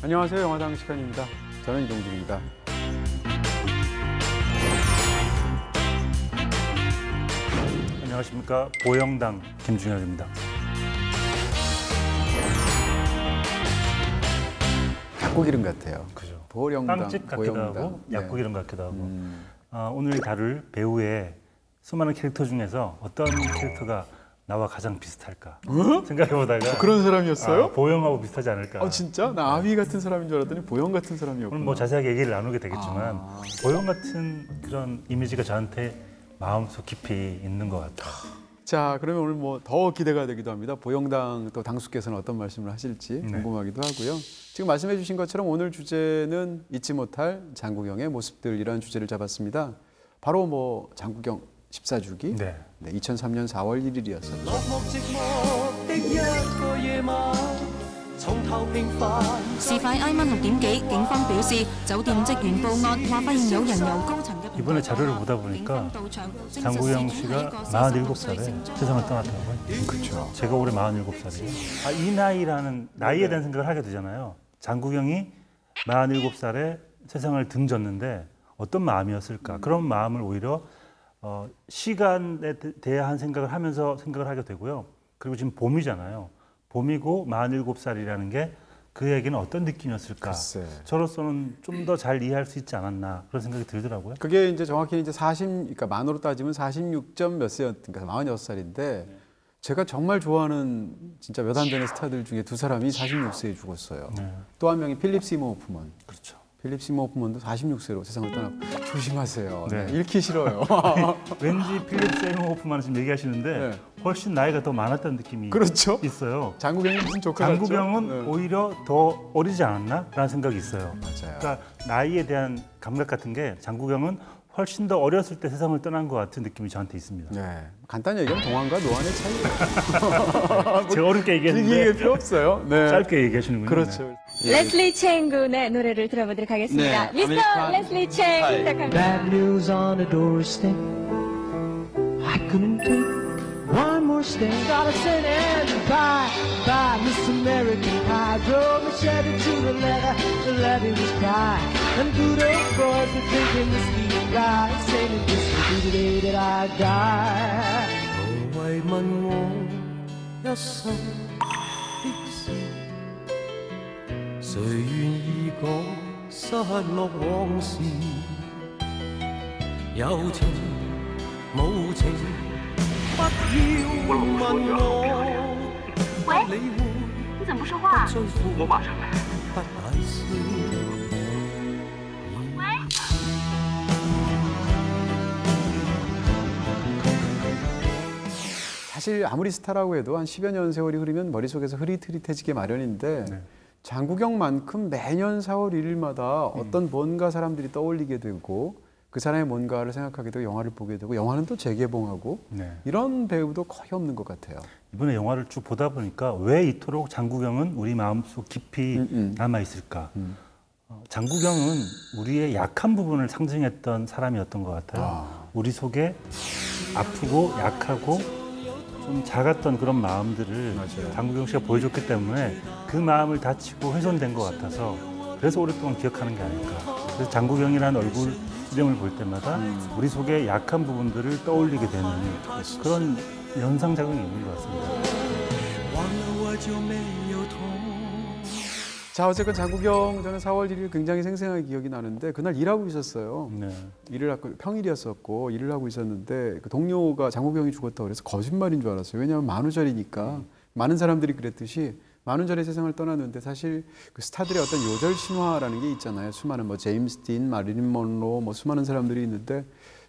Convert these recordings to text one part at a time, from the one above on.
안녕하세요. 영화당 시간입니다. 저는 이동준입니다. 안녕하십니까. 보영당 김중혁입니다. 약국 이름 같아요. 그죠. 보령당, 빵집 같기도 보영당. 하고 약국 네. 이름 같기도 하고. 오늘 다룰 배우의 수많은 캐릭터 중에서 어떤 캐릭터가 나와 가장 비슷할까 생각해보다가 그런 사람이었어요? 보영하고 비슷하지 않을까. 진짜? 나 아위 같은 사람인 줄 알았더니 보영 같은 사람이었구나. 오늘 뭐 자세하게 얘기를 나누게 되겠지만 보영 같은 그런 이미지가 저한테 마음속 깊이 있는 것 같아요. 자, 그러면 오늘 뭐 더 기대가 되기도 합니다. 보영당 또 당수께서는 어떤 말씀을 하실지 궁금하기도 하고요. 지금 말씀해 주신 것처럼 오늘 주제는 잊지 못할 장국영의 모습들이라는 주제를 잡았습니다. 바로 뭐 장국영 14주기 네. 2003년 4월 1일이었었죠. 이번에 자료를 보다 보니까 장국영 씨가 47살에 세상을 떠났더라고요. 그렇죠. 제가 올해 47살이에요. 이 나이라는 나이에 대한 생각을 하게 되잖아요. 장국영이 47살에 세상을 등졌는데 어떤 마음이었을까? 그런 마음을 오히려 시간에 대한 생각을 하면서 생각을 하게 되고요. 그리고 지금 봄이잖아요. 봄이고 47살이라는 게 그에게는 어떤 느낌이었을까? 글쎄. 저로서는 좀 더 잘 이해할 수 있지 않았나 그런 생각이 들더라고요. 그게 이제 정확히 이제 그러니까 만으로 따지면 46점 몇 세였으니까 46살인데 제가 정말 좋아하는 진짜 몇 안 되는 스타들 중에 두 사람이 46세에 죽었어요. 네. 또 한 명이 필립 시모 호프먼. 그렇죠. 필립 시모 호프먼도 46세로 세상을 떠나고 조심하세요. 네. 잃기 싫어요. 왠지 필립 세이머 호프만 지금 얘기하시는데 네. 훨씬 나이가 더 많았다는 느낌이 그렇죠. 있어요. 장국영이 무슨 조카 같죠? 장국영은 네. 오히려 더 어리지 않았나? 라는 생각이 있어요. 맞아요. 그러니까 나이에 대한 감각 같은 게 장국영은 훨씬 더 어렸을 때 세상을 떠난 것 같은 느낌이 저한테 있습니다. 네. 간단히 얘기하면 동안과 노안의 차이예요. 제가 어렵게 얘기했는데 얘기할 필요 없어요. 네. 짧게 얘기하시는군요. 그렇죠. 레슬리 첸 군의 노래를 들어보도록 하겠습니다. 네, 미스터 레슬리 첸 부탁합니다. Bad news on the doorstep. I couldn't take one more step. Gotta say and goodbye, bye, Miss American Pie. Drove the Chevy to the levee was dry. And good old boys were drinking whiskey and rye, saying this will be the day that I die. 無謂問我一生的事，誰願意講失落往事？有情無情，不要問我。喂，你怎么不说话？我马上来。不解釋。 사실 아무리 스타라고 해도 한 10여 년 세월이 흐르면 머릿속에서 흐릿흐릿해지게 마련인데 장국영만큼 매년 4월 1일마다 어떤 뭔가 사람들이 떠올리게 되고 그 사람의 뭔가를 생각하게 되고 영화를 보게 되고 영화는 또 재개봉하고 이런 배우도 거의 없는 것 같아요. 이번에 영화를 쭉 보다 보니까 왜 이토록 장국영은 우리 마음속 깊이 남아있을까? 장국영은 우리의 약한 부분을 상징했던 사람이었던 것 같아요. 우리 속에 아프고 약하고 좀 작았던 그런 마음들을 장국영 씨가 보여줬기 때문에 그 마음을 다치고 훼손된 것 같아서 그래서 오랫동안 기억하는 게 아닐까. 그래서 장국영이라는 얼굴 이름을 볼 때마다 우리 속에 약한 부분들을 떠올리게 되는 그런 연상작용이 있는 것 같습니다. 자, 어쨌건 장국영 저는 4월 1일 굉장히 생생하게 기억이 나는데 그날 일하고 있었어요. 네. 일을 하고 평일이었었고 일을 하고 있었는데 그 동료가 장국영이 죽었다고 그래서 거짓말인 줄 알았어요. 왜냐하면 만우절이니까 많은 사람들이 그랬듯이 만우절에 세상을 떠났는데 사실 그 스타들의 어떤 요절 신화라는 게 있잖아요. 수많은 뭐 제임스 딘, 마릴린 먼로 뭐 수많은 사람들이 있는데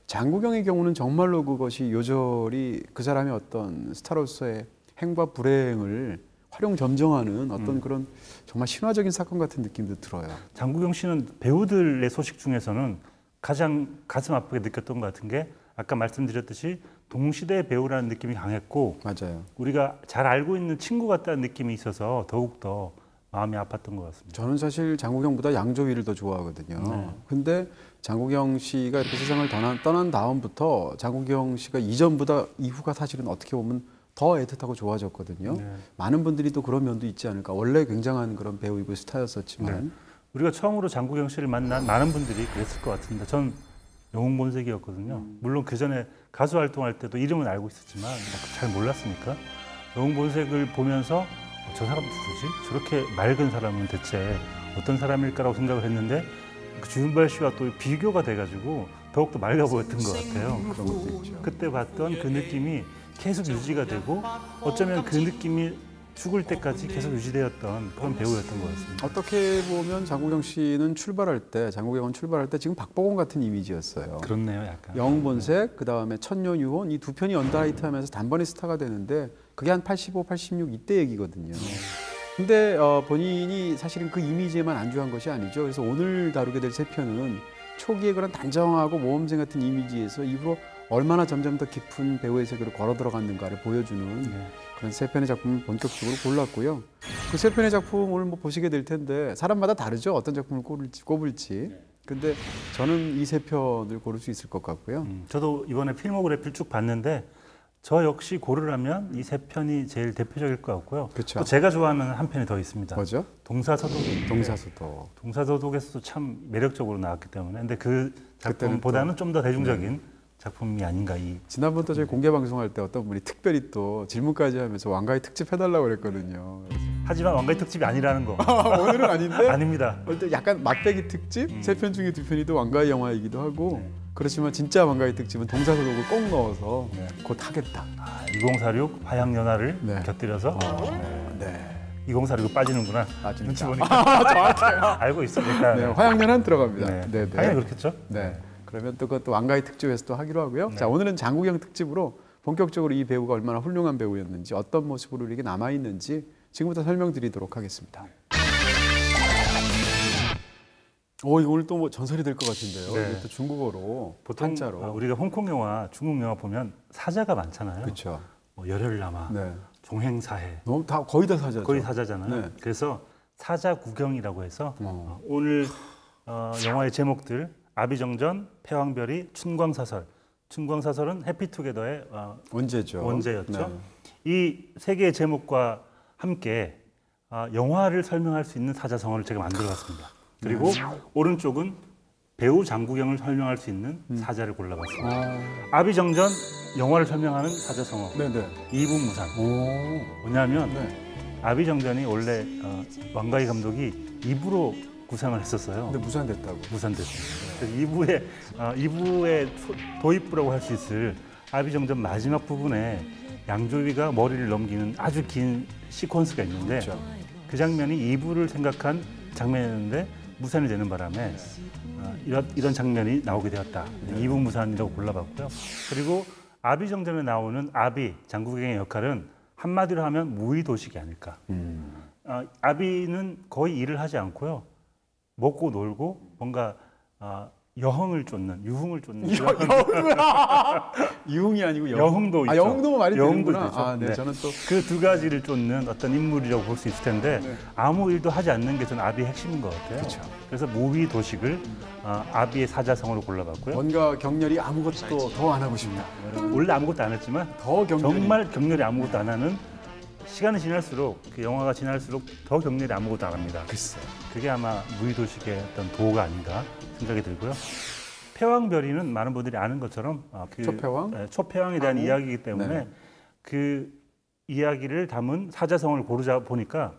장국영의 경우는 정말로 그것이 요절이 그 사람의 어떤 스타로서의 행과 불행을 활용점정하는 어떤 그런 정말 신화적인 사건 같은 느낌도 들어요. 장국영 씨는 배우들의 소식 중에서는 가장 가슴 아프게 느꼈던 것 같은 게 아까 말씀드렸듯이 동시대 배우라는 느낌이 강했고 맞아요. 우리가 잘 알고 있는 친구 같다는 느낌이 있어서 더욱더 마음이 아팠던 것 같습니다. 저는 사실 장국영보다 양조위를 더 좋아하거든요. 근데 장국영 씨가 이렇게 세상을 떠난 다음부터 장국영 씨가 이전보다 이후가 사실은 어떻게 보면 더 애틋하고 좋아졌거든요. 네. 많은 분들이 또 그런 면도 있지 않을까. 원래 굉장한 그런 배우이고 스타였었지만. 네. 우리가 처음으로 장국영 씨를 만난 많은 분들이 그랬을 것 같은데 전 영웅본색이었거든요. 물론 그 전에 가수 활동할 때도 이름은 알고 있었지만 잘 몰랐으니까 영웅본색을 보면서 저 사람 누구지? 저렇게 맑은 사람은 대체 어떤 사람일까라고 생각을 했는데 그 주윤발 씨와 또 비교가 돼가지고 더욱더 맑아 보였던 것 같아요. 그런 것도 있죠. 그때 봤던 그 느낌이 계속 유지가 되고 어쩌면 그 느낌이 죽을 때까지 계속 유지되었던 그런 배우였던 것 같습니다. 어떻게 보면 장국영 씨는 장국영은 출발할 때 지금 박보검 같은 이미지였어요. 그렇네요, 약간. 영웅본색, 그다음에 천년유혼 이 두 편이 언더라이트하면서 단번에 스타가 되는데 그게 한 85, 86 이때 얘기거든요. 근데 본인이 사실은 그 이미지에만 안주한 것이 아니죠. 그래서 오늘 다루게 될 세 편은 초기에 그런 단정하고 모험생 같은 이미지에서 이후로 얼마나 점점 더 깊은 배우의 세계로 걸어 들어갔는가를 보여주는 그런 세 편의 작품을 본격적으로 골랐고요. 그 세 편의 작품 오늘 뭐 보시게 될 텐데 사람마다 다르죠. 어떤 작품을 꼽을지. 근데 저는 이 세 편을 고를 수 있을 것 같고요. 저도 이번에 필모그래피를 쭉 봤는데 저 역시 고르라면 이 세 편이 제일 대표적일 것 같고요. 그렇죠. 또 제가 좋아하는 한 편이 더 있습니다. 뭐죠? 동사서독. 동사서독. 동사서독에서도 참 매력적으로 나왔기 때문에 근데 그 작품보다는 좀 더 대중적인 작품이 아닌가 이. 지난번 또 저희 공개 방송할 때 어떤 분이 특별히 또 질문까지 하면서 왕가의 특집 해달라고 그랬거든요. 하지만 왕가의 특집이 아니라는 거. 오늘은 아닌데? 아닙니다. 또 약간 맛배기 특집? 세 편 중에 두 편이 또 왕가의 영화이기도 하고 그렇지만 진짜 왕가의 특집은 동사서독을 꼭 넣어서 곧 하겠다. 2046 화양연화를 네. 곁들여서 네. 2046 빠지는구나. 아, 진짜. 눈치 보니까. 정확해요. 알고 있으니까. 네, 화양연화는 들어갑니다. 네. 네, 네. 당연히 그렇겠죠. 네. 그러면 또 그것도 왕가의 특집에서 또 하기로 하고요. 자, 오늘은 장국영 특집으로 본격적으로 이 배우가 얼마나 훌륭한 배우였는지 어떤 모습으로 이렇게 남아있는지 지금부터 설명드리도록 하겠습니다. 이거 오늘 또 뭐 전설이 될 것 같은데요. 네. 이게 또 중국어로, 보통 한자로. 우리가 홍콩 영화, 중국 영화 보면 사자가 많잖아요. 그렇죠. 뭐 열혈남아, 네. 종행사해, 너무 거의 다 사자죠. 거의 사자잖아요. 네. 그래서 사자 구경이라고 해서 오늘 영화의 제목들 아비정전, 패왕별이, 춘광사설. 춘광사설은 해피투게더의 원제죠. 원제였죠. 네. 이 세 개의 제목과 함께 영화를 설명할 수 있는 사자성어를 제가 만들어봤습니다. 그리고 오른쪽은 배우 장국영을 설명할 수 있는 사자를 골라봤습니다. 아비정전 영화를 설명하는 사자성어 네네. 이분무산. 뭐냐면 아비정전이 원래 왕가희 감독이 2부로 구상을 했었어요. 근데 무산됐다고. 무산됐습니다. 그래서 2부의 도입부라고 할 수 있을 아비정전 마지막 부분에 양조위가 머리를 넘기는 아주 긴 시퀀스가 있는데 그렇죠. 그 장면이 2부를 생각한 장면이었는데 무산이 되는 바람에 이런 장면이 나오게 되었다. 2부 무산이라고 골라봤고요. 그리고 아비정전에 나오는 아비, 장국영의 역할은 한마디로 하면 무의도식이 아닐까. 아비는 거의 일을 하지 않고요. 먹고 놀고 뭔가 여흥을 쫓는, 유흥을 쫓는. 유흥이 아니고 여흥도 있죠. 여흥도 뭐 말이 여흥도 되는구나. 있죠. 네. 저는 또 그 두 가지를 쫓는 어떤 인물이라고 볼 수 있을 텐데 아무 일도 하지 않는 게 저는 아비의 핵심인 것 같아요. 그쵸. 그래서 무의 도식을 아비의 사자성어로 골라봤고요. 뭔가 격렬히 아무것도 더 안 하고 싶다. 원래 아무것도 안 했지만 더 격렬히. 정말 격렬히 아무것도 안 하는 시간이 지날수록 그 영화가 지날수록 더 격렬히 아무것도 안 합니다. 글쎄. 그게 아마 무의도식의 어떤 도가 아닌가 생각이 들고요. 패왕별이는 많은 분들이 아는 것처럼 초패왕? 초패왕에 대한 이야기이기 때문에 네. 그 이야기를 담은 사자성어를 고르자 보니까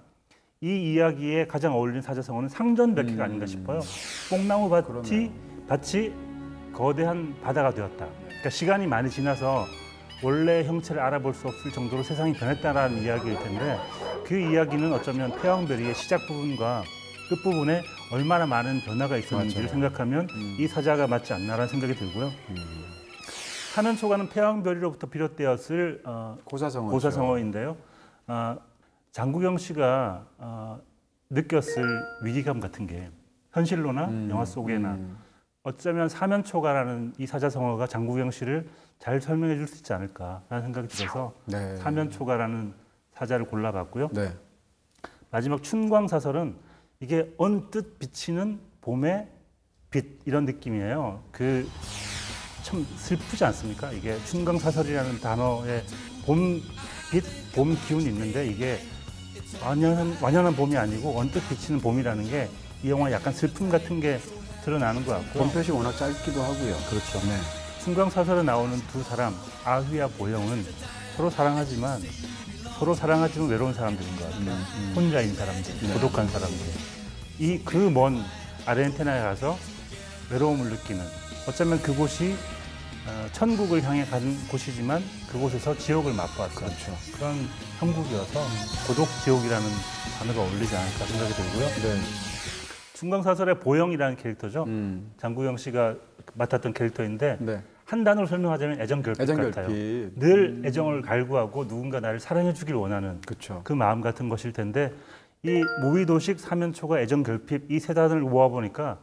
이 이야기에 가장 어울리는 사자성어는 상전백해가 아닌가 싶어요. 뽕나무 밭이 거대한 바다가 되었다. 그러니까 시간이 많이 지나서 원래 형체를 알아볼 수 없을 정도로 세상이 변했다라는 이야기일 텐데 그 이야기는 어쩌면 패왕별이의 시작 부분과 끝부분에 얼마나 많은 변화가 있었는지를 맞아요. 생각하면 이 사자가 맞지 않나라는 생각이 들고요. 사면초가는 패왕별이로부터 비롯되었을 고사성어인데요. 장국영 씨가 느꼈을 위기감 같은 게 현실로나 영화 속에나 어쩌면 사면초가라는 이 사자성어가 장국영 씨를 잘 설명해 줄 수 있지 않을까라는 생각이 들어서 네. 사면초가라는 사자를 골라봤고요. 네. 마지막 춘광사설은 이게 언뜻 비치는 봄의 빛 이런 느낌이에요. 참 슬프지 않습니까? 이게 춘광사설이라는 단어에 봄 빛, 봄 기운이 있는데 이게 완연한 봄이 아니고 언뜻 비치는 봄이라는 게 이 영화 약간 슬픔 같은 게 드러나는 것 같고요. 본편이 워낙 짧기도 하고요. 그렇죠. 네. 충광사설에 나오는 두 사람, 아휘와 보영은 서로 사랑하지만 외로운 사람들인 것 같아요. 혼자인 사람들, 고독한 사람들. 그 먼 아르헨티나에 가서 외로움을 느끼는, 어쩌면 그곳이 천국을 향해 가는 곳이지만 그곳에서 지옥을 맛보았던 그렇죠. 그런 형국이어서 고독 지옥이라는 단어가 어울리지 않을까 생각이 들고요. 네. 충광사설의 보영이라는 캐릭터죠. 장국영 씨가 맡았던 캐릭터인데 네. 한 단어로 설명하자면 애정결핍 같아요. 늘 애정을 갈구하고 누군가 나를 사랑해 주길 원하는 그렇죠. 그 마음 같은 것일 텐데 이 무의도식 사면초가 애정결핍 이 세 단어를 모아보니까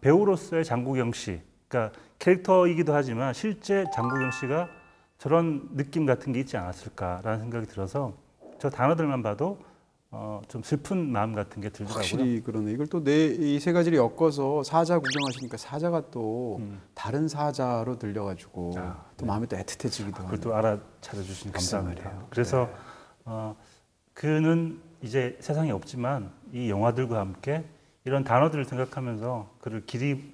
배우로서의 장국영 씨, 그러니까 캐릭터이기도 하지만 실제 장국영 씨가 저런 느낌 같은 게 있지 않았을까라는 생각이 들어서 저 단어들만 봐도 좀 슬픈 마음 같은 게 들더라고요. 확실히 그러네. 이걸 또 이 세 가지를 엮어서 사자 구경하시니까 사자가 또 다른 사자로 들려가지고 또 마음이 또 애틋해지기도 하고. 그걸 또 알아차려 주시니 감사합니다. 말이에요. 그래서 그는 이제 세상에 없지만 이 영화들과 함께 이런 단어들을 생각하면서 그를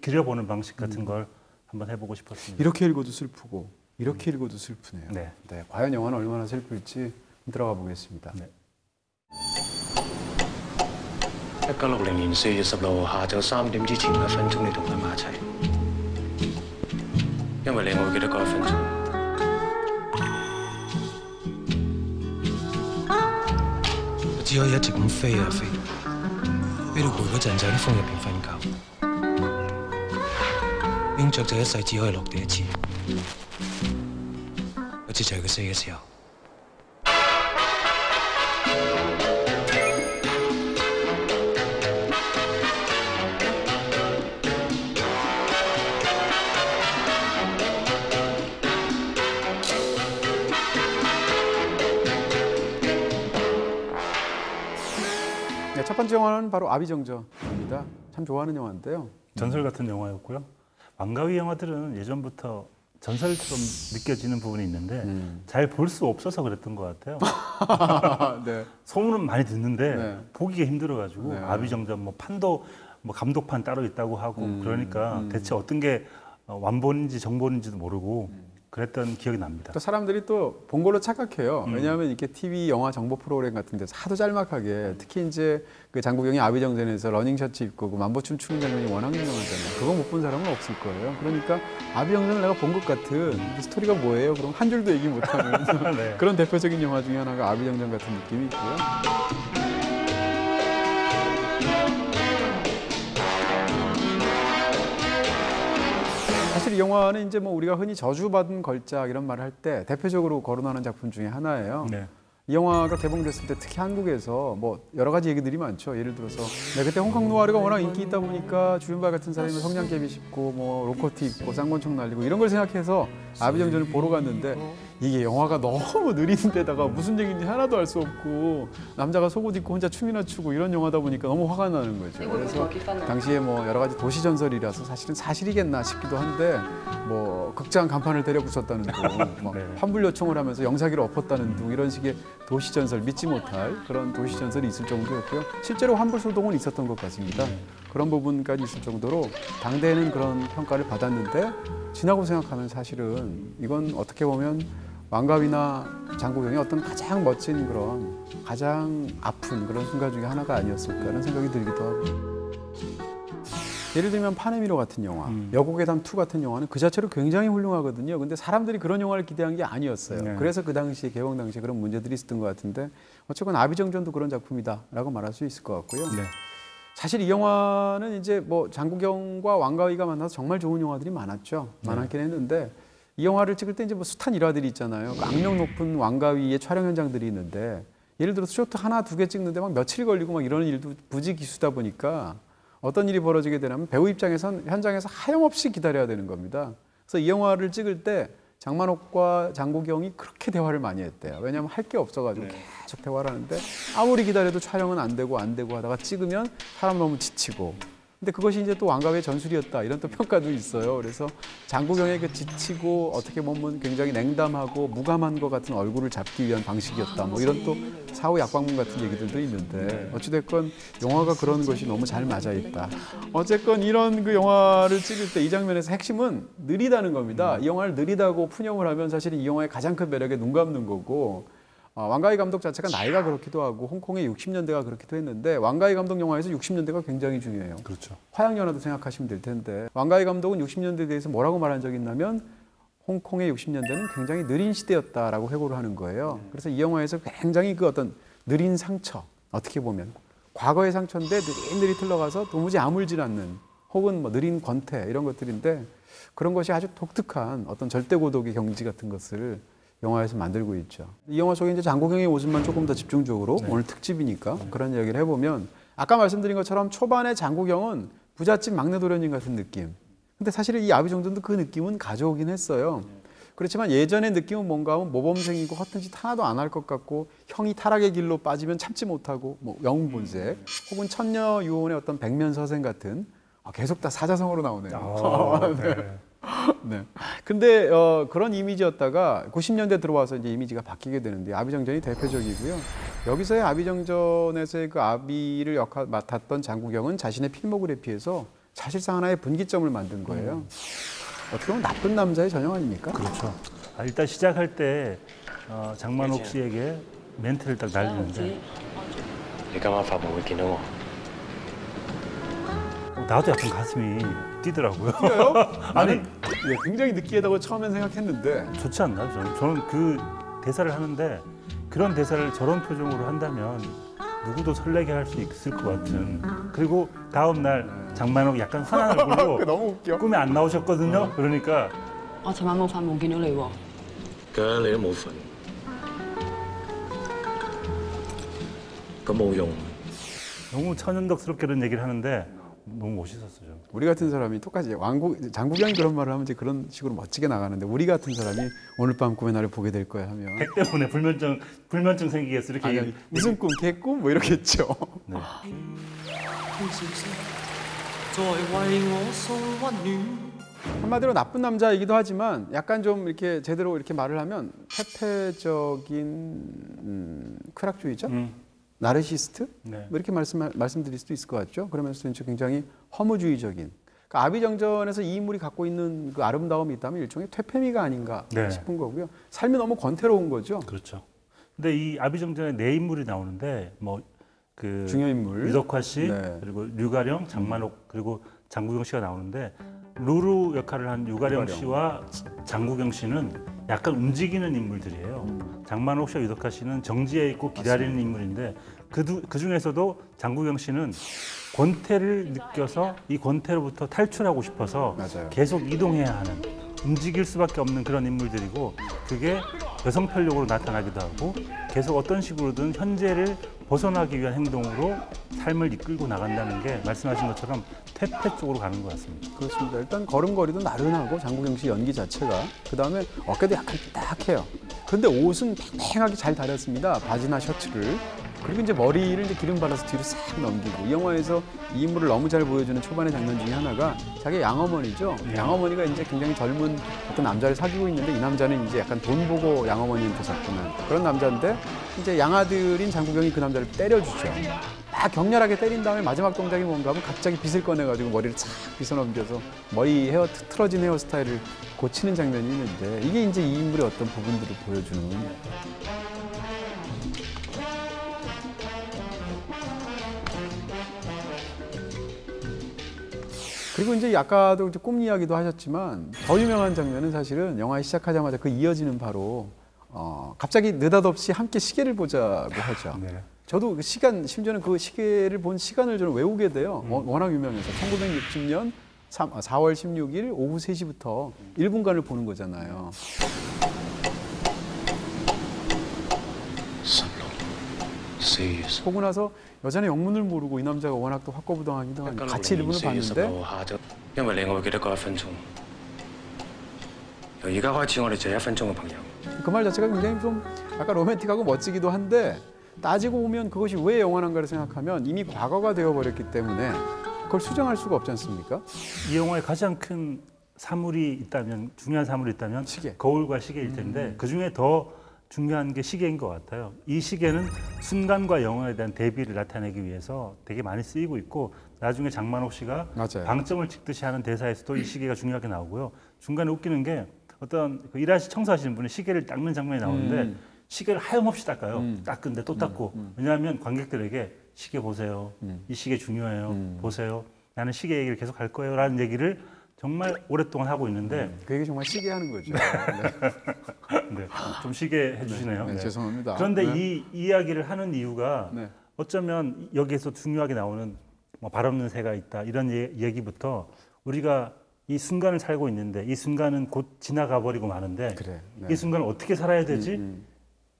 그려보는 방식 같은 걸 한번 해보고 싶었습니다. 이렇게 읽어도 슬프고 이렇게 읽어도 슬프네요. 네. 네, 과연 영화는 얼마나 슬플지 들어가 보겠습니다. 네. 1960年4月16號下晝3點之前嘅1分鐘，你同佢埋一齊，因為你我會記得嗰1分鐘。我只可以一直咁飛啊飛，飛到攰嗰陣就喺啲風入邊瞓覺。鷹雀就一世只可以落地一次，嗰次就係佢死嘅時候。 네, 첫 번째 영화는 바로 아비정전입니다. 참 좋아하는 영화인데요. 전설 같은 영화였고요. 왕가위 영화들은 예전부터 전설처럼 느껴지는 부분이 있는데 잘 볼 수 없어서 그랬던 것 같아요. 네. 소문은 많이 듣는데 네. 보기가 힘들어가지고 네. 아비정전 뭐 판도 뭐 감독판 따로 있다고 하고 그러니까 대체 어떤 게 완본인지 정본인지도 모르고 그랬던 기억이 납니다. 또 사람들이 또 본 걸로 착각해요. 왜냐하면 이렇게 TV 영화 정보 프로그램 같은 데서 하도 짤막하게 특히 이제 그 장국영이 아비정전에서 러닝 셔츠 입고 그 만보춤 추는 장면이 워낙 유명하잖아요. 그거 못 본 사람은 없을 거예요. 그러니까 아비정전을 내가 본 것 같은 스토리가 뭐예요? 그럼 한 줄도 얘기 못하는 네. 그런 대표적인 영화 중에 하나가 아비정전 같은 느낌이 있고요. 사실 이 영화는 이제 뭐 우리가 흔히 저주받은 걸작 이런 말을 할 때 대표적으로 거론하는 작품 중에 하나예요. 네. 이 영화가 개봉됐을 때 특히 한국에서 뭐 여러 가지 얘기들이 많죠. 예를 들어서 그때 홍콩 누아르가 워낙 인기 있다 보니까 주윤발 같은 사람이 성냥개비 씹고 뭐 로코트 입고 쌍권총 날리고 이런 걸 생각해서 아비정전을 보러 갔는데 이게 영화가 너무 느린데다가 무슨 얘기인지 하나도 알 수 없고 남자가 속옷 입고 혼자 춤이나 추고 이런 영화다 보니까 너무 화가 나는 거죠. 그래서 당시에 뭐 여러 가지 도시 전설이라서 사실은 사실이겠나 싶기도 한데 뭐 극장 간판을 때려 부쉈다는 둥, 뭐 네. 환불 요청을 하면서 영사기를 엎었다는 둥 이런 식의 도시 전설 믿지 못할 그런 도시 전설이 있을 정도였고요. 실제로 환불 소동은 있었던 것 같습니다. 그런 부분까지 있을 정도로 당대에는 그런 평가를 받았는데 지나고 생각하면 사실은 이건 어떻게 보면 왕가위나 장국영의 어떤 가장 멋진 그런 가장 아픈 그런 순간 중에 하나가 아니었을까 하는 생각이 들기도 하고. 예를 들면 파네미로 같은 영화, 여고괴담 2 같은 영화는 그 자체로 굉장히 훌륭하거든요. 근데 사람들이 그런 영화를 기대한 게 아니었어요. 네. 그래서 그 당시에 개봉 당시에 그런 문제들이 있었던 것 같은데 어쨌건 아비정전도 그런 작품이다라고 말할 수 있을 것 같고요. 네. 사실 이 영화는 이제 뭐 장국영과 왕가위가 만나서 정말 좋은 영화들이 많았죠. 많았긴 했는데 이 영화를 찍을 때 이제 뭐 숱한 일화들이 있잖아요. 그 악명 높은 왕가위의 촬영 현장들이 있는데 예를 들어서 쇼트 하나, 두 개 찍는데 막 며칠 걸리고 막 이러는 일도 부지기수다 보니까 어떤 일이 벌어지게 되냐면 배우 입장에선 현장에서 하염없이 기다려야 되는 겁니다. 그래서 이 영화를 찍을 때 장만옥과 장국영이 그렇게 대화를 많이 했대요. 왜냐하면 할 게 없어가지고 계속 대화를 하는데 아무리 기다려도 촬영은 안 되고 하다가 찍으면 사람 너무 지치고 근데 그것이 이제 또 왕가의 전술이었다 이런 또 평가도 있어요. 그래서 장구경의 그 지치고 어떻게 보면 굉장히 냉담하고 무감한 것 같은 얼굴을 잡기 위한 방식이었다. 뭐 이런 또 사후 약방문 같은 얘기들도 있는데 어찌됐건 영화가 그런 것이 너무 잘 맞아 있다. 어쨌건 이런 그 영화를 찍을 때 이 장면에서 핵심은 느리다는 겁니다. 이 영화를 느리다고 푸념을 하면 사실 이 영화의 가장 큰 매력에 눈 감는 거고. 왕가위 감독 자체가 나이가 그렇기도 하고 홍콩의 60년대가 그렇기도 했는데 왕가위 감독 영화에서 60년대가 굉장히 중요해요. 그렇죠. 화양연화도 생각하시면 될 텐데 왕가위 감독은 60년대에 대해서 뭐라고 말한 적이 있냐면 홍콩의 60년대는 굉장히 느린 시대였다라고 회고를 하는 거예요. 그래서 이 영화에서 굉장히 그 어떤 느린 상처, 어떻게 보면 과거의 상처인데 느릿느릿 흘러가서 도무지 아물질 않는 혹은 뭐 느린 권태 이런 것들인데 그런 것이 아주 독특한 어떤 절대고독의 경지 같은 것을 영화에서 만들고 있죠. 이 영화 속에 이제 장국영의 모습만 조금 더 집중적으로 오늘 특집이니까 그런 이야기를 해보면 아까 말씀드린 것처럼 초반에 장국영은 부잣집 막내 도련님 같은 느낌. 근데 사실 이 아비정전도 그 느낌은 가져오긴 했어요. 그렇지만 예전의 느낌은 뭔가 하면 모범생이고 허튼 짓 하나도 안 할 것 같고 형이 타락의 길로 빠지면 참지 못하고 뭐 영웅본색 혹은 천녀 유혼의 어떤 백면서생 같은 계속 다 사자성어로 나오네요. 네. 네. 근데 그런 이미지였다가 90년대 들어와서 이제 이미지가 바뀌게 되는데 아비정전이 대표적이고요. 여기서의 아비정전에서의 그 아비를 맡았던 장국영은 자신의 필모그래피에서 사실상 하나의 분기점을 만든 거예요. 어떻게 보면 나쁜 남자의 전형 아닙니까? 그렇죠. 일단 시작할 때 장만옥 씨에게 멘트를 딱 날리는데 나도 약간 가슴이 뛰더라고요. 뛰어요? 아니, 굉장히 느끼하다고 처음엔 생각했는데 좋지 않나요? 저는 그 대사를 하는데 그런 대사를 저런 표정으로 한다면 누구도 설레게 할 수 있을 것 같은. 그리고 다음 날 장만옥 약간 화난 얼굴로 너무 웃겨. 꿈에 안 나오셨거든요. 그러니까 我尋晚冇瞓夢見到你喎。嘅你都冇瞓，咁冇用。 너무 천연덕스럽게 그런 얘기를 하는데 너무 멋있었어요. 우리 같은 사람이 똑같이 장국영이 그런 말을 하면 이제 그런 식으로 멋지게 나가는데 우리 같은 사람이 오늘 밤 꿈에 나를 보게 될 거야 하면 백 때문에 불면증 생기겠어 이렇게. 아니, 무슨 꿈, 개꿈 뭐 이렇겠죠. 네. 한마디로 나쁜 남자이기도 하지만 약간 좀 이렇게 제대로 이렇게 말을 하면 퇴폐적인 쾌락주의자, 나르시스트 네. 뭐 이렇게 말씀드릴 수도 있을 것 같죠. 그러면서 굉장히 허무주의적인. 그러니까 아비정전에서 이 인물이 갖고 있는 그 아름다움이 있다면 일종의 퇴폐미가 아닌가 네. 싶은 거고요. 삶이 너무 권태로운 거죠. 그렇죠. 근데 이 아비정전에 네 인물이 나오는데 뭐 그 중요인물 유덕화 씨 네. 그리고 류가령, 장만옥 그리고 장국영 씨가 나오는데 루루 역할을 한 유가령 씨와 장국영 씨는 약간 움직이는 인물들이에요. 장만옥 씨와 유덕화 씨는 정지해 있고 기다리는 인물인데 그 중에서도 장국영 씨는 권태를 느껴서 이 권태로부터 탈출하고 싶어서 맞아요. 계속 이동해야 하는 움직일 수밖에 없는 그런 인물들이고 그게 여성 편력으로 나타나기도 하고 계속 어떤 식으로든 현재를 벗어나기 위한 행동으로 삶을 이끌고 나간다는 게 말씀하신 것처럼 퇴폐 쪽으로 가는 것 같습니다. 그렇습니다. 일단 걸음걸이도 나른하고 장국영 씨 연기 자체가 그다음에 어깨도 약간 딱해요. 근데 옷은 팽팽하게 잘 다렸습니다. 바지나 셔츠를. 그리고 이제 머리를 이제 기름 발라서 뒤로 싹 넘기고 이 영화에서 이 인물을 너무 잘 보여주는 초반의 장면 중에 하나가 자기 양어머니죠. 양어머니가 이제 굉장히 젊은 어떤 남자를 사귀고 있는데 이 남자는 이제 약간 돈 보고 양어머니한테 접근한 그런 남자인데 이제 양아들인 장국영이 그 남자를 때려주죠. 막 격렬하게 때린 다음에 마지막 동작이 뭔가 하면 갑자기 빗을 꺼내가지고 머리를 싹 빗어 넘겨서 머리 틀어진 헤어스타일을 고치는 장면이 있는데 이게 이제 이 인물의 어떤 부분들을 보여주는 그리고 이제 아까도 이제 꿈 이야기도 하셨지만 더 유명한 장면은 사실은 영화 시작하자마자 그 이어지는 바로 갑자기 느닷없이 함께 시계를 보자고 하죠. 네. 저도 그 시간 심지어는 그 시계를 본 시간을 저는 외우게 돼요. 워낙 유명해서 1960년 4월 16일 오후 3시부터 1분간을 보는 거잖아요. 보고 나서 여자는 영문을 모르고 이 남자가 워낙 또 확고부동하기도 하니까 같이 1분을 봤는데 因為你我會記得嗰1分鐘。由而家開始，我哋就係1分鐘嘅朋友。 그 말 자체가 굉장히 좀 약간 로맨틱하고 멋지기도 한데 따지고 보면 그것이 왜 영원한가를 생각하면 이미 과거가 되어버렸기 때문에 그 그걸 수정할 수가 없지 않습니까? 이 영화에 가장 큰 사물이 있다면, 중요한 사물이 있다면 시계. 거울과 시계일 텐데 그 중에 더 중요한 게 시계인 것 같아요. 이 시계는 순간과 영혼에 대한 대비를 나타내기 위해서 되게 많이 쓰이고 있고 나중에 장만옥 씨가 맞아요. 방점을 찍듯이 하는 대사에서도 이 시계가 중요하게 나오고요. 중간에 웃기는 게 어떤 그 일하시 청소하시는 분이 시계를 닦는 장면이 나오는데 시계를 하염없이 닦아요. 닦는데 또 닦고. 왜냐하면 관객들에게 시계 보세요. 이 시계 중요해요. 보세요. 나는 시계 얘기를 계속 할 거예요. 라는 얘기를 정말 오랫동안 하고 있는데 그 얘기 정말 시계 하는 거죠. 네, 좀 쉬게 해주시네요. 네, 네. 죄송합니다. 그런데 네. 이 이야기를 하는 이유가 네. 어쩌면 여기에서 중요하게 나오는 뭐 발 없는 새가 있다 이런 얘기부터 우리가 이 순간을 살고 있는데 이 순간은 곧 지나가 버리고 마는데 그래, 네. 이 순간을 어떻게 살아야 되지?